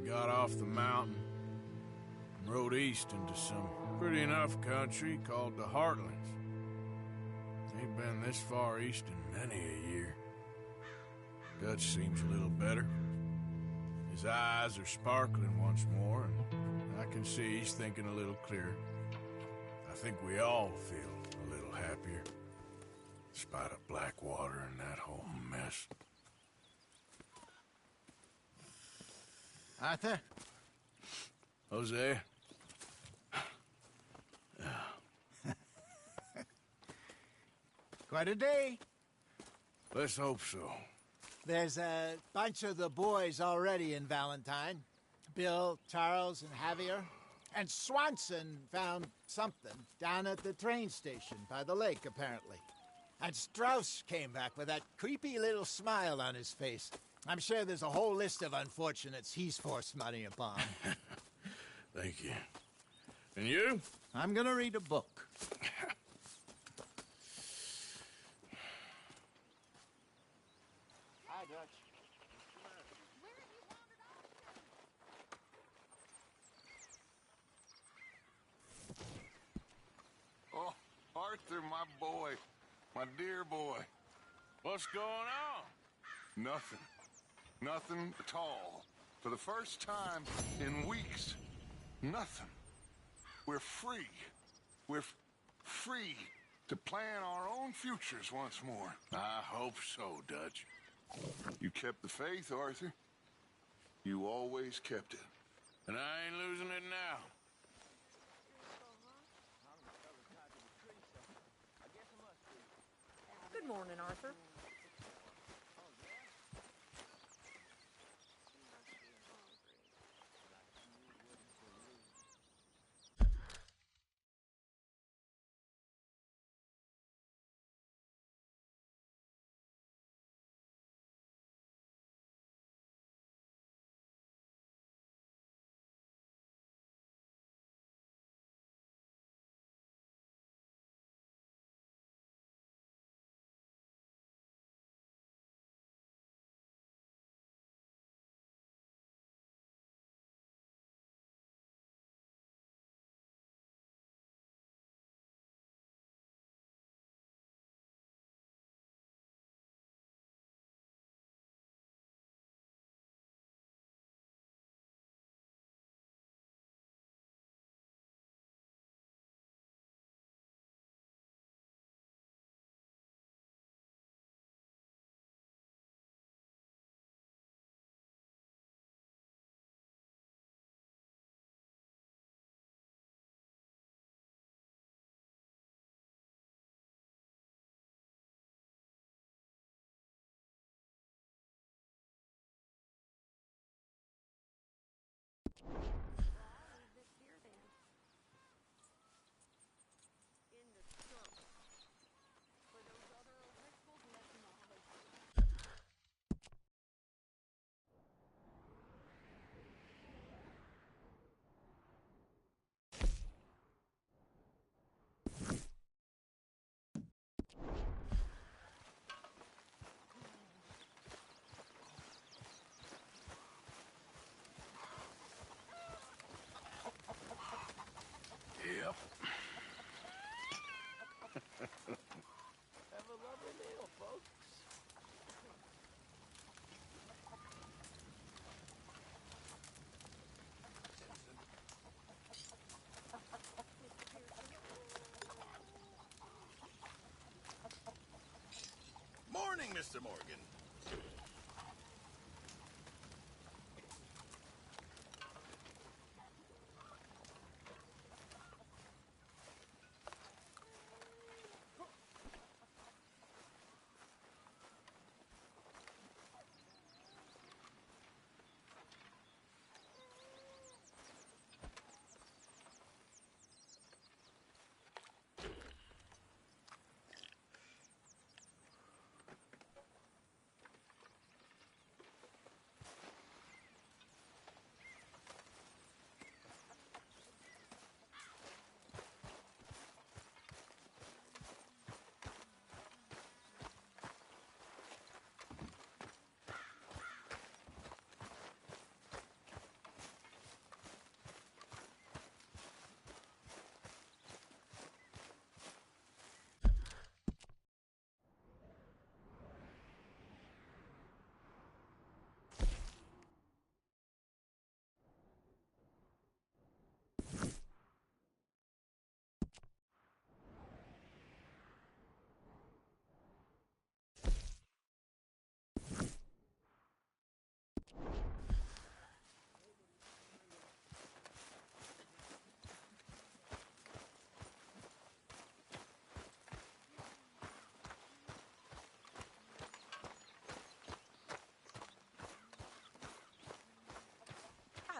Got off the mountain and rode east into some pretty enough country called the Heartlands. Ain't been this far east in many a year. Dutch seems a little better. His eyes are sparkling once more, and I can see he's thinking a little clearer. I think we all feel a little happier, in spite of Blackwater and that whole mess. Arthur? Jose? Quite a day. Let's hope so. There's a bunch of the boys already in Valentine. Bill, Charles, and Javier. And Swanson found something down at the train station by the lake, apparently. And Strauss came back with that creepy little smile on his face. I'm sure there's a whole list of unfortunates he's forced money upon. Thank you. And you? I'm gonna read a book. Hi, Dutch. Oh, Arthur, my boy. My dear boy. What's going on? Nothing. Nothing at all. For the first time in weeks. Nothing. We're free. We're free to plan our own futures once more. I hope so, Dutch. You kept the faith, Arthur. You always kept it. And I ain't losing it now. Good morning, Arthur. Yep. Have a lovely meal, folks. Morning, Mr. Morgan.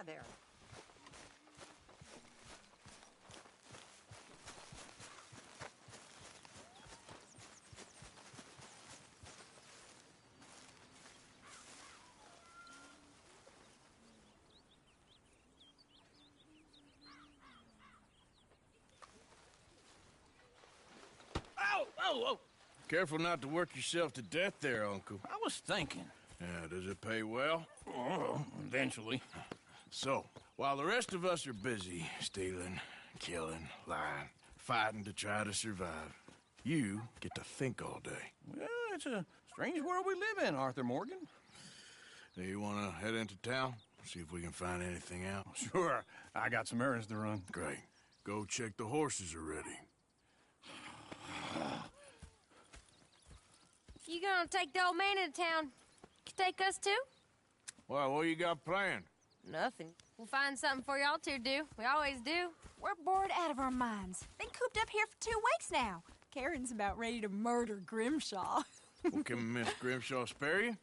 there. Oh! Careful not to work yourself to death there, Uncle. I was thinking. Yeah, does it pay well? Oh, eventually. So, while the rest of us are busy stealing, killing, lying, fighting to try to survive, you get to think all day. Well, it's a strange world we live in, Arthur Morgan. Do you want to head into town? See if we can find anything out? Sure. I got some errands to run. Great. Go check the horses are ready. You gonna take the old man into town? Take us too? Well, what you got planned? Nothing. We'll find something for y'all to do. We always do. We're bored out of our minds. Been cooped up here for 2 weeks now. Karen's about ready to murder Grimshaw. Well, can Miss Grimshaw spare you?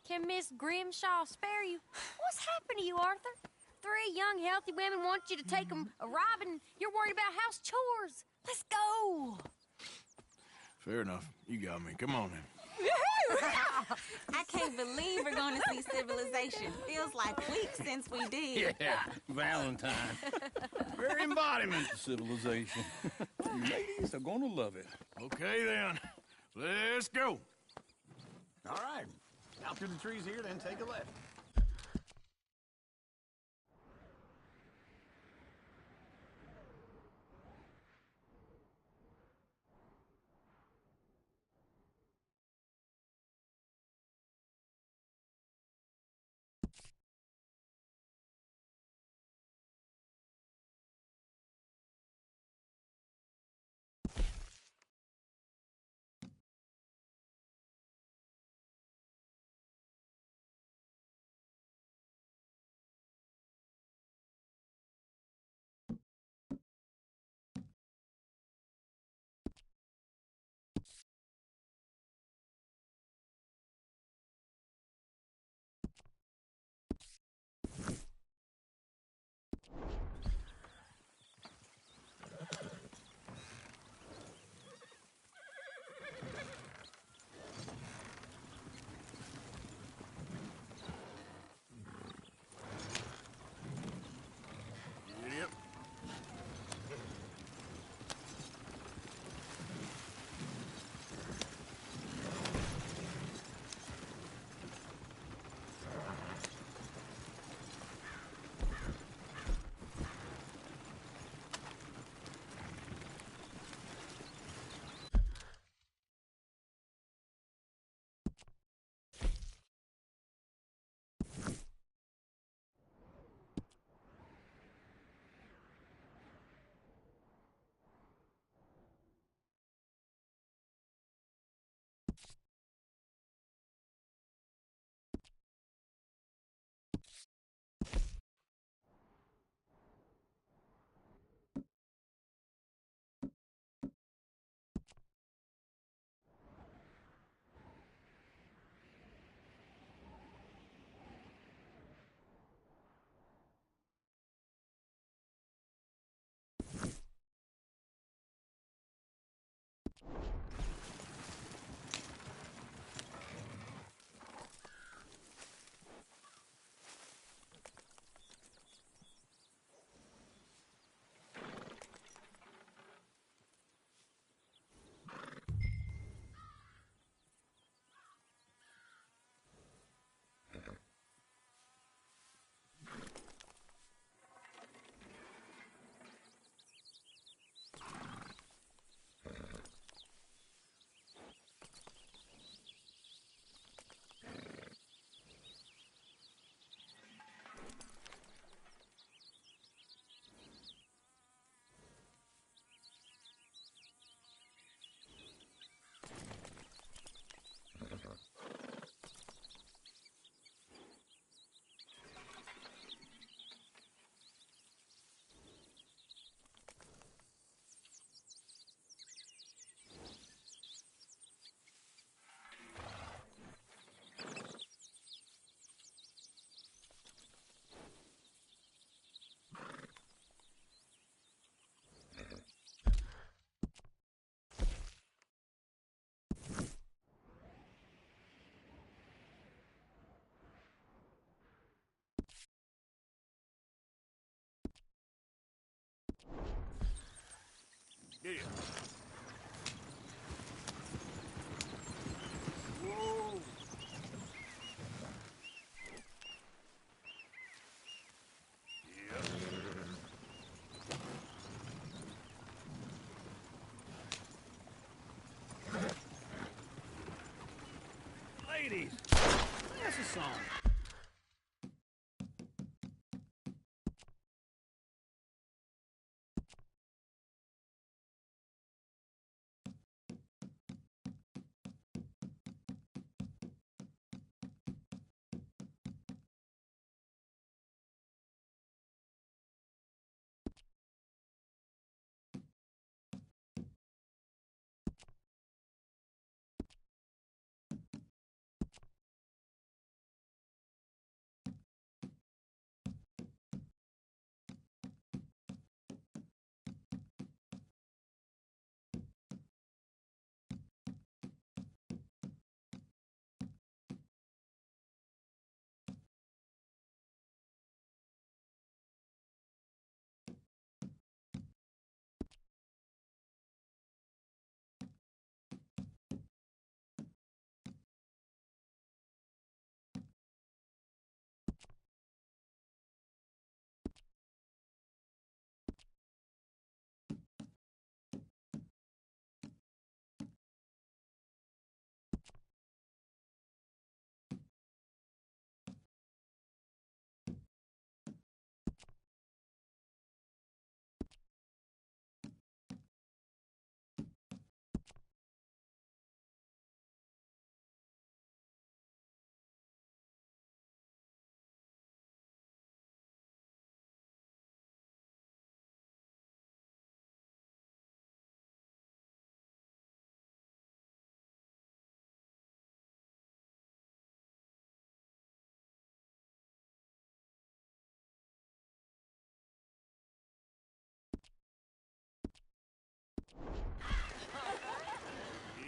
Can Miss Grimshaw spare you? What's happened to you, Arthur? 3 young, healthy women want you to take them a robbing. You're worried about house chores. Let's go. Fair enough. You got me. Come on then. I can't believe we're going to see civilization. Feels like weeks since we did. Yeah, Valentine. Very embodiment of civilization. You ladies are going to love it. Okay then. Let's go. All right. Out through the trees here, then take a left. Deal. Whoa. Ladies, that's a song.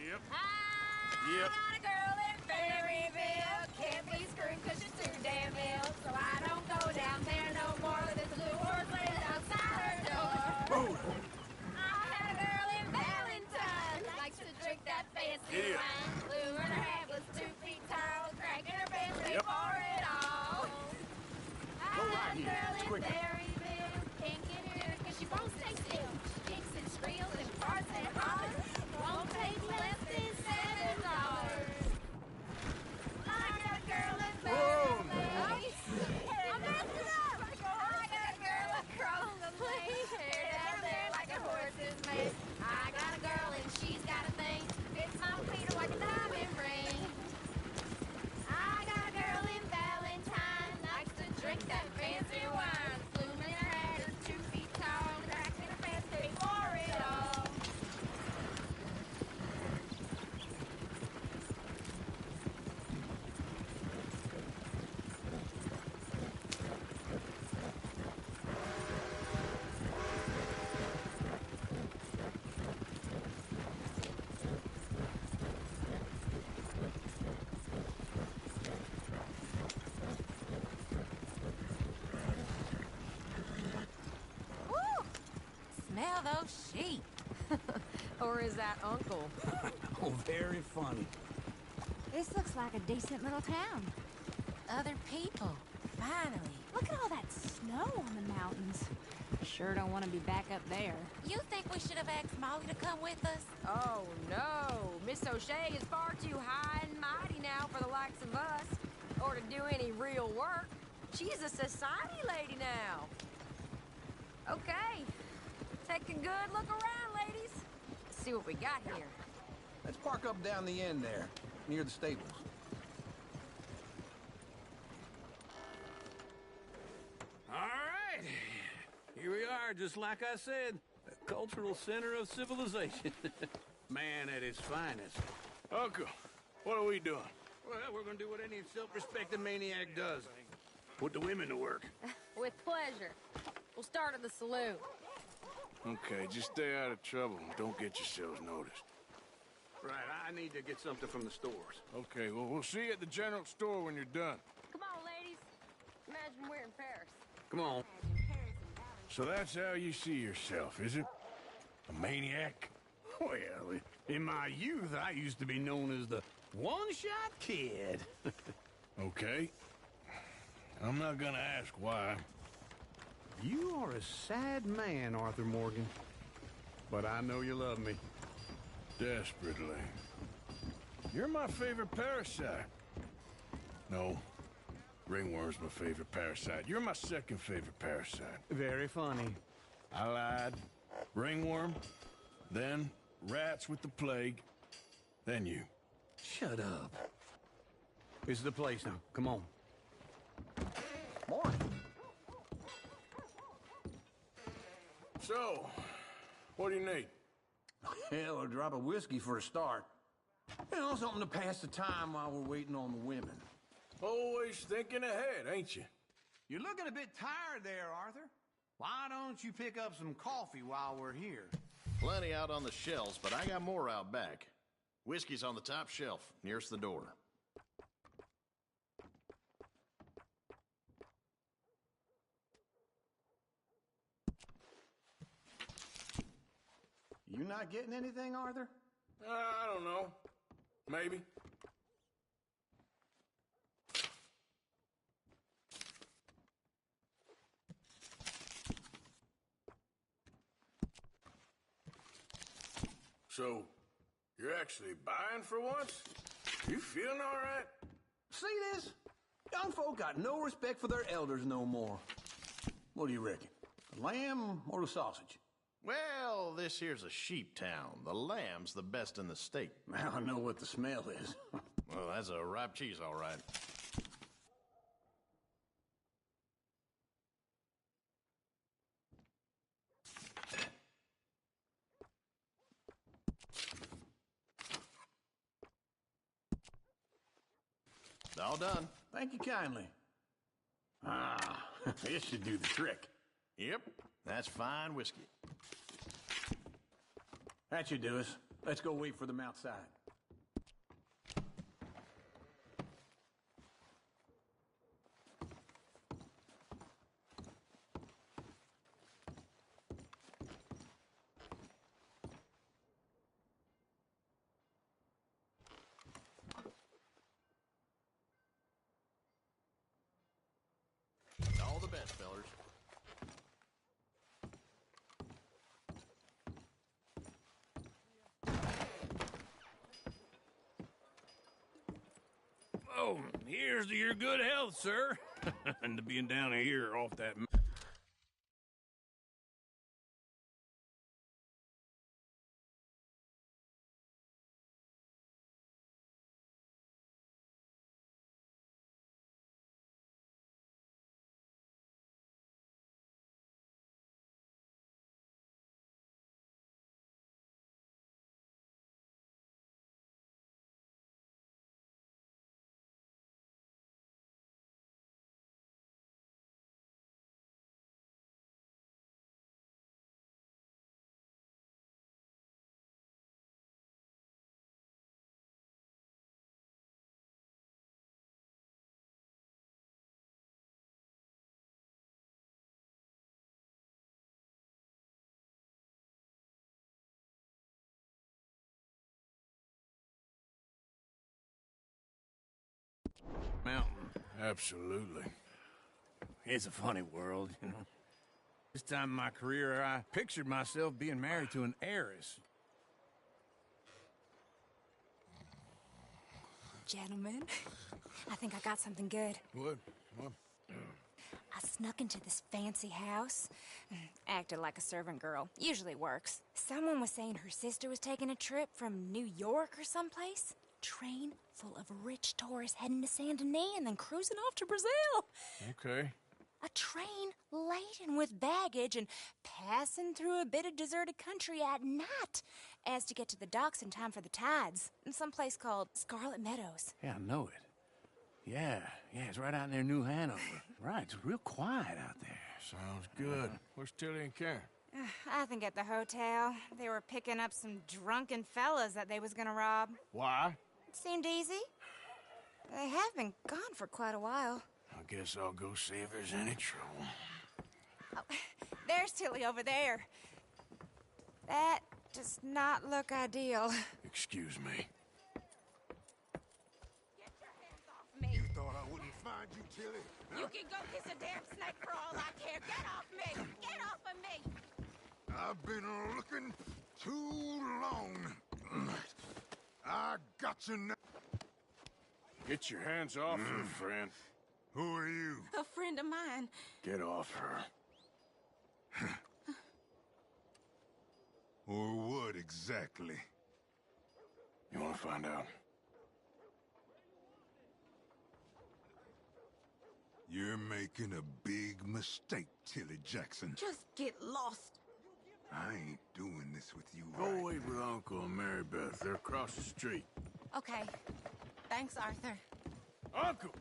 Yep. I got a girl in Berryville. Can't be screwed 'cause she's too damn ill. So I don't go down there no more. There's a blue horse waiting outside her door. I had a girl in Valentine. Likes to drink that fancy wine. Blue and her hat was 2 feet tall. Cracking her pants, they pour it all. I had a girl in Berryville. Can't get her 'cause she won't stay still. She kicks and squeals and farts and hollers. Won't take less than $7. I got a girl in Berryville. I messed it up. I got a girl across the lane. Hair down there like a horse's mane. I got a girl and she's got a thing. Fits my feet like a diamond ring. I got a girl in Valentine. Likes to drink that fancy wine. Bloom in her hat is 2 feet tall. Cracking her pants, they pour it all. Woo! Smell those sheep. Or is that Uncle? Oh, very funny. This looks like a decent little town. Other people. Finally. Look at all that snow on the mountains. Sure don't want to be back up there. You think we should have asked Molly to come with us? Oh, no. Miss O'Shea is far too high and mighty now for the likes of us, or to do any real work. She's a society lady now. Okay. Take a good look around, ladies. Let's see what we got here. Let's park up down the end there, near the stables. All right. Here we are, just like I said. The cultural center of civilization. Man at his finest. Uncle, what are we doing? Well, we're gonna do what any self-respecting maniac does. Put the women to work. With pleasure. We'll start at the saloon. Okay, just stay out of trouble and don't get yourselves noticed. Right, I need to get something from the stores. Okay, well, we'll see you at the general store when you're done. Come on, ladies. Imagine we're in Paris. Come on. So that's how you see yourself, is it? A maniac? Well, in my youth, I used to be known as the one-shot kid. Okay. I'm not gonna ask why. You are a sad man, Arthur Morgan. But I know you love me. Desperately. You're my favorite parasite. No. Ringworm's my favorite parasite. You're my second favorite parasite. Very funny. I lied. Ringworm, then rats with the plague, then you. Shut up. This is the place now. Come on. Morning. So, what do you need? Hell, a drop of whiskey for a start. You know, something to pass the time while we're waiting on the women. Always thinking ahead, ain't you? You're looking a bit tired there, Arthur. Why don't you pick up some coffee while we're here? Plenty out on the shelves, but I got more out back. Whiskey's on the top shelf, nearest the door. You not getting anything, Arthur? I don't know. Maybe. So, you're actually buying for once? You feeling all right? See this? Young folk got no respect for their elders no more. What do you reckon? The lamb or the sausage? Well, this here's a sheep town. The lamb's the best in the state. I know what the smell is. Well, that's a ripe cheese, all right. All done. Thank you kindly. Ah, this should do the trick. Yep, that's fine whiskey. That should do us. Let's go wait for them outside. All the best, fellers. Oh, here's to your good health, sir. And to being down here off that... mountain. Absolutely. It's a funny world, you know. This time in my career, I pictured myself being married to an heiress. Gentlemen, I think I got something good. What? I snuck into this fancy house, acted like a servant girl. Usually works. Someone was saying her sister was taking a trip from New York or someplace. Train full of rich tourists heading to Saint Denis and then cruising off to Brazil. Okay. A train laden with baggage and passing through a bit of deserted country at night as to get to the docks in time for the tides in some place called Scarlet Meadows. Yeah, I know it. Yeah, it's right out near New Hanover. Right, it's real quiet out there. Sounds good. Where's Tilly and Karen? I think at the hotel. They were picking up some drunken fellas that they was gonna rob. Why? It seemed easy. They have been gone for quite a while. I guess I'll go see if there's any trouble. Oh, there's Tilly over there. That does not look ideal. Excuse me. You thought I wouldn't find you, Tilly? You can go kiss a damn snake for all I care. Get off me! Get off of me! I've been looking too long. I got you now. Get your hands off her, friend. Who are you? A friend of mine. Get off her. Or what exactly? You want to find out? You're making a big mistake, Tilly Jackson. Just get lost. I ain't doing this with you, Go right? wait with Uncle and Mary Beth. They're across the street. Okay. Thanks, Arthur. Uncle!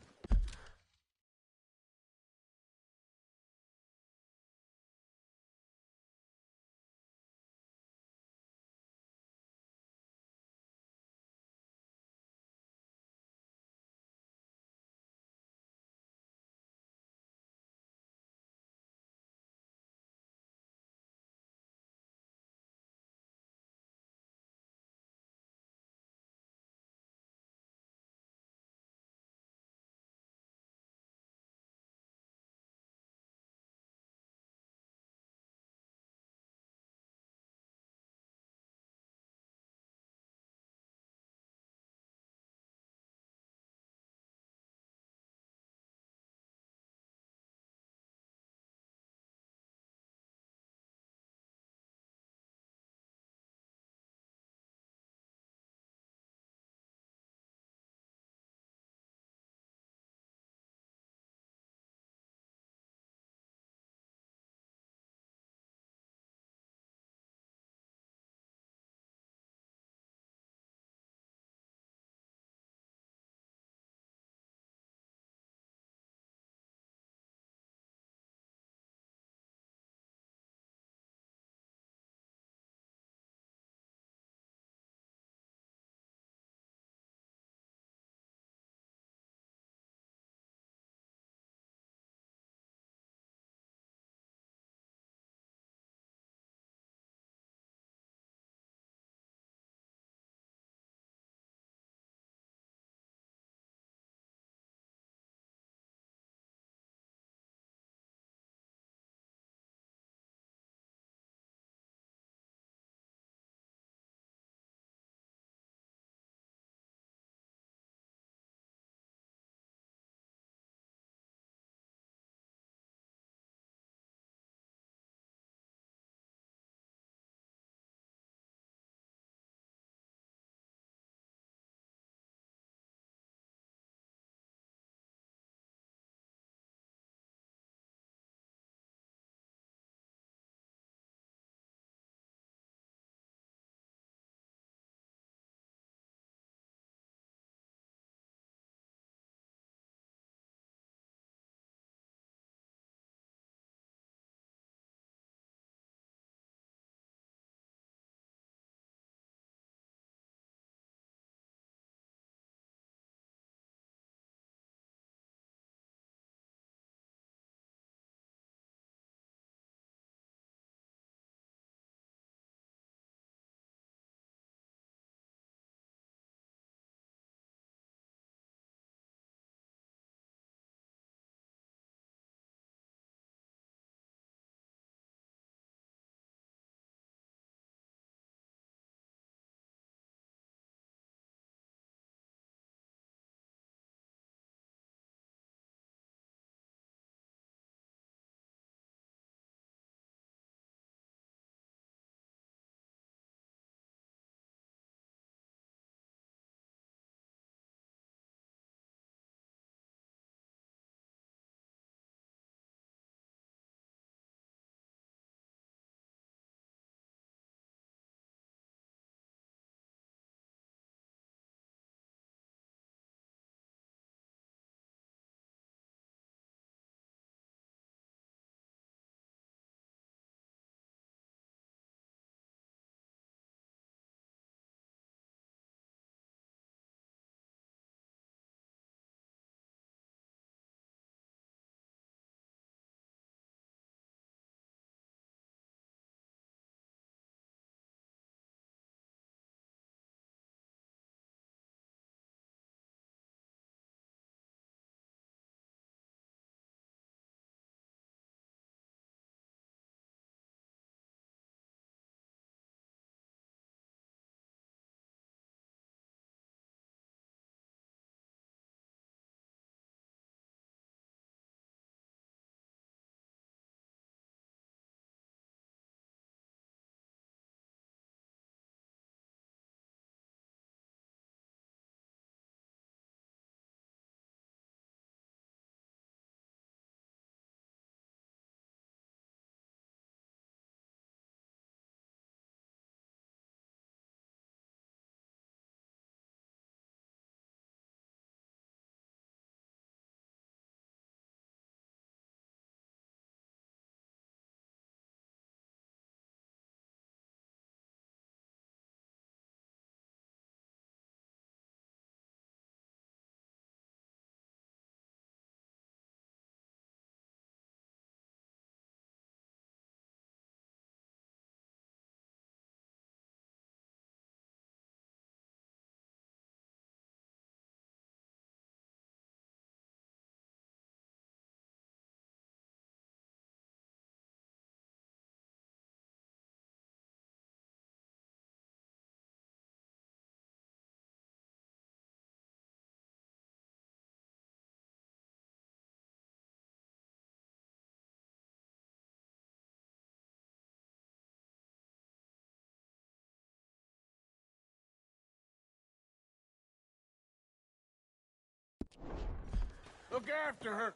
Look after her.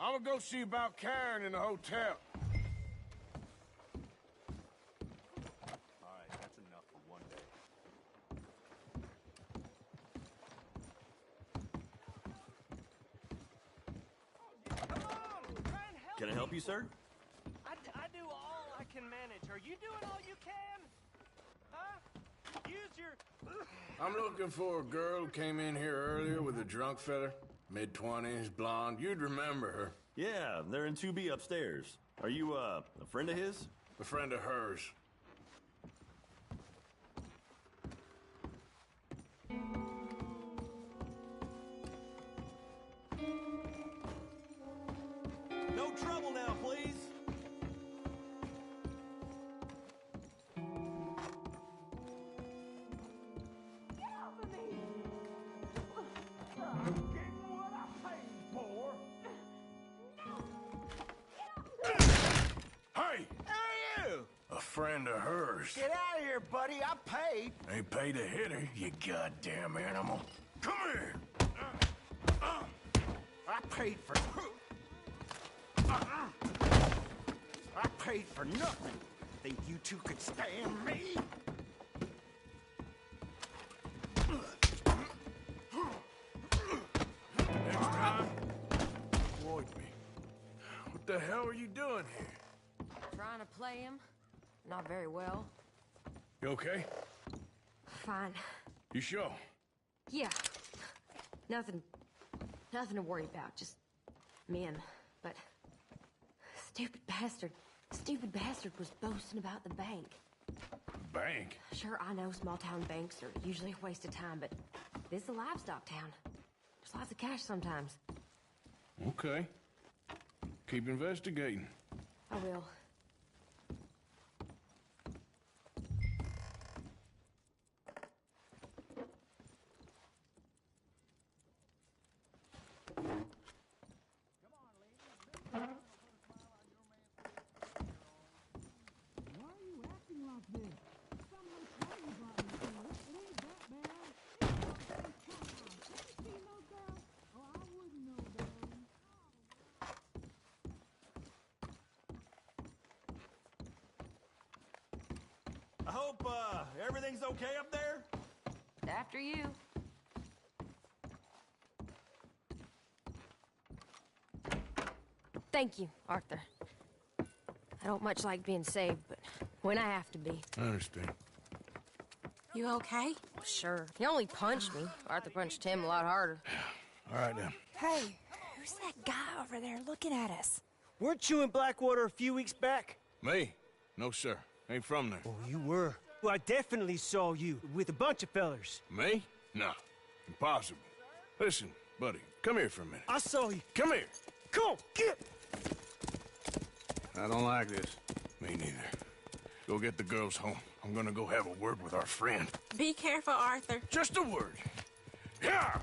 I'm gonna go see about Karen in the hotel. All right, that's enough for one day. Can I help you, sir? I do all I can manage. Are you doing all you can? Huh? Use your... I'm looking for a girl who came in here earlier with a drunk fella. Mid-20s, blonde. You'd remember her. Yeah, they're in 2B upstairs. Are you, a friend of his? A friend of hers. No trouble now, please. Hey! Who are you? A friend of hers. Get out of here, buddy. I paid. Ain't paid to hit her, you goddamn animal. Come here! I paid for... I paid for nothing. Think you two could stand me? Next time, avoid me. What the hell are you doing here? Trying to play him. Not very well. You okay? Fine. You sure? Yeah. Nothing to worry about. Just men. But stupid bastard was boasting about the bank. Bank? Sure, I know small town banks are usually a waste of time, but this is a livestock town. There's lots of cash sometimes. Okay. Keep investigating. I will. I hope, everything's okay up there? After you. Thank you, Arthur. I don't much like being saved, but when I have to be. I understand. You okay? Sure. He only punched me. Arthur punched him a lot harder. All right, then. Hey, who's that guy over there looking at us? Weren't you in Blackwater a few weeks back? Me? No, sir. Ain't from there. Oh, you were. Well, I definitely saw you with a bunch of fellers. Me? No. Impossible. Listen, buddy, come here for a minute. I saw you. Come here. Come on, get! I don't like this. Me neither. Go get the girls home. I'm gonna go have a word with our friend. Be careful, Arthur. Just a word. Yeah!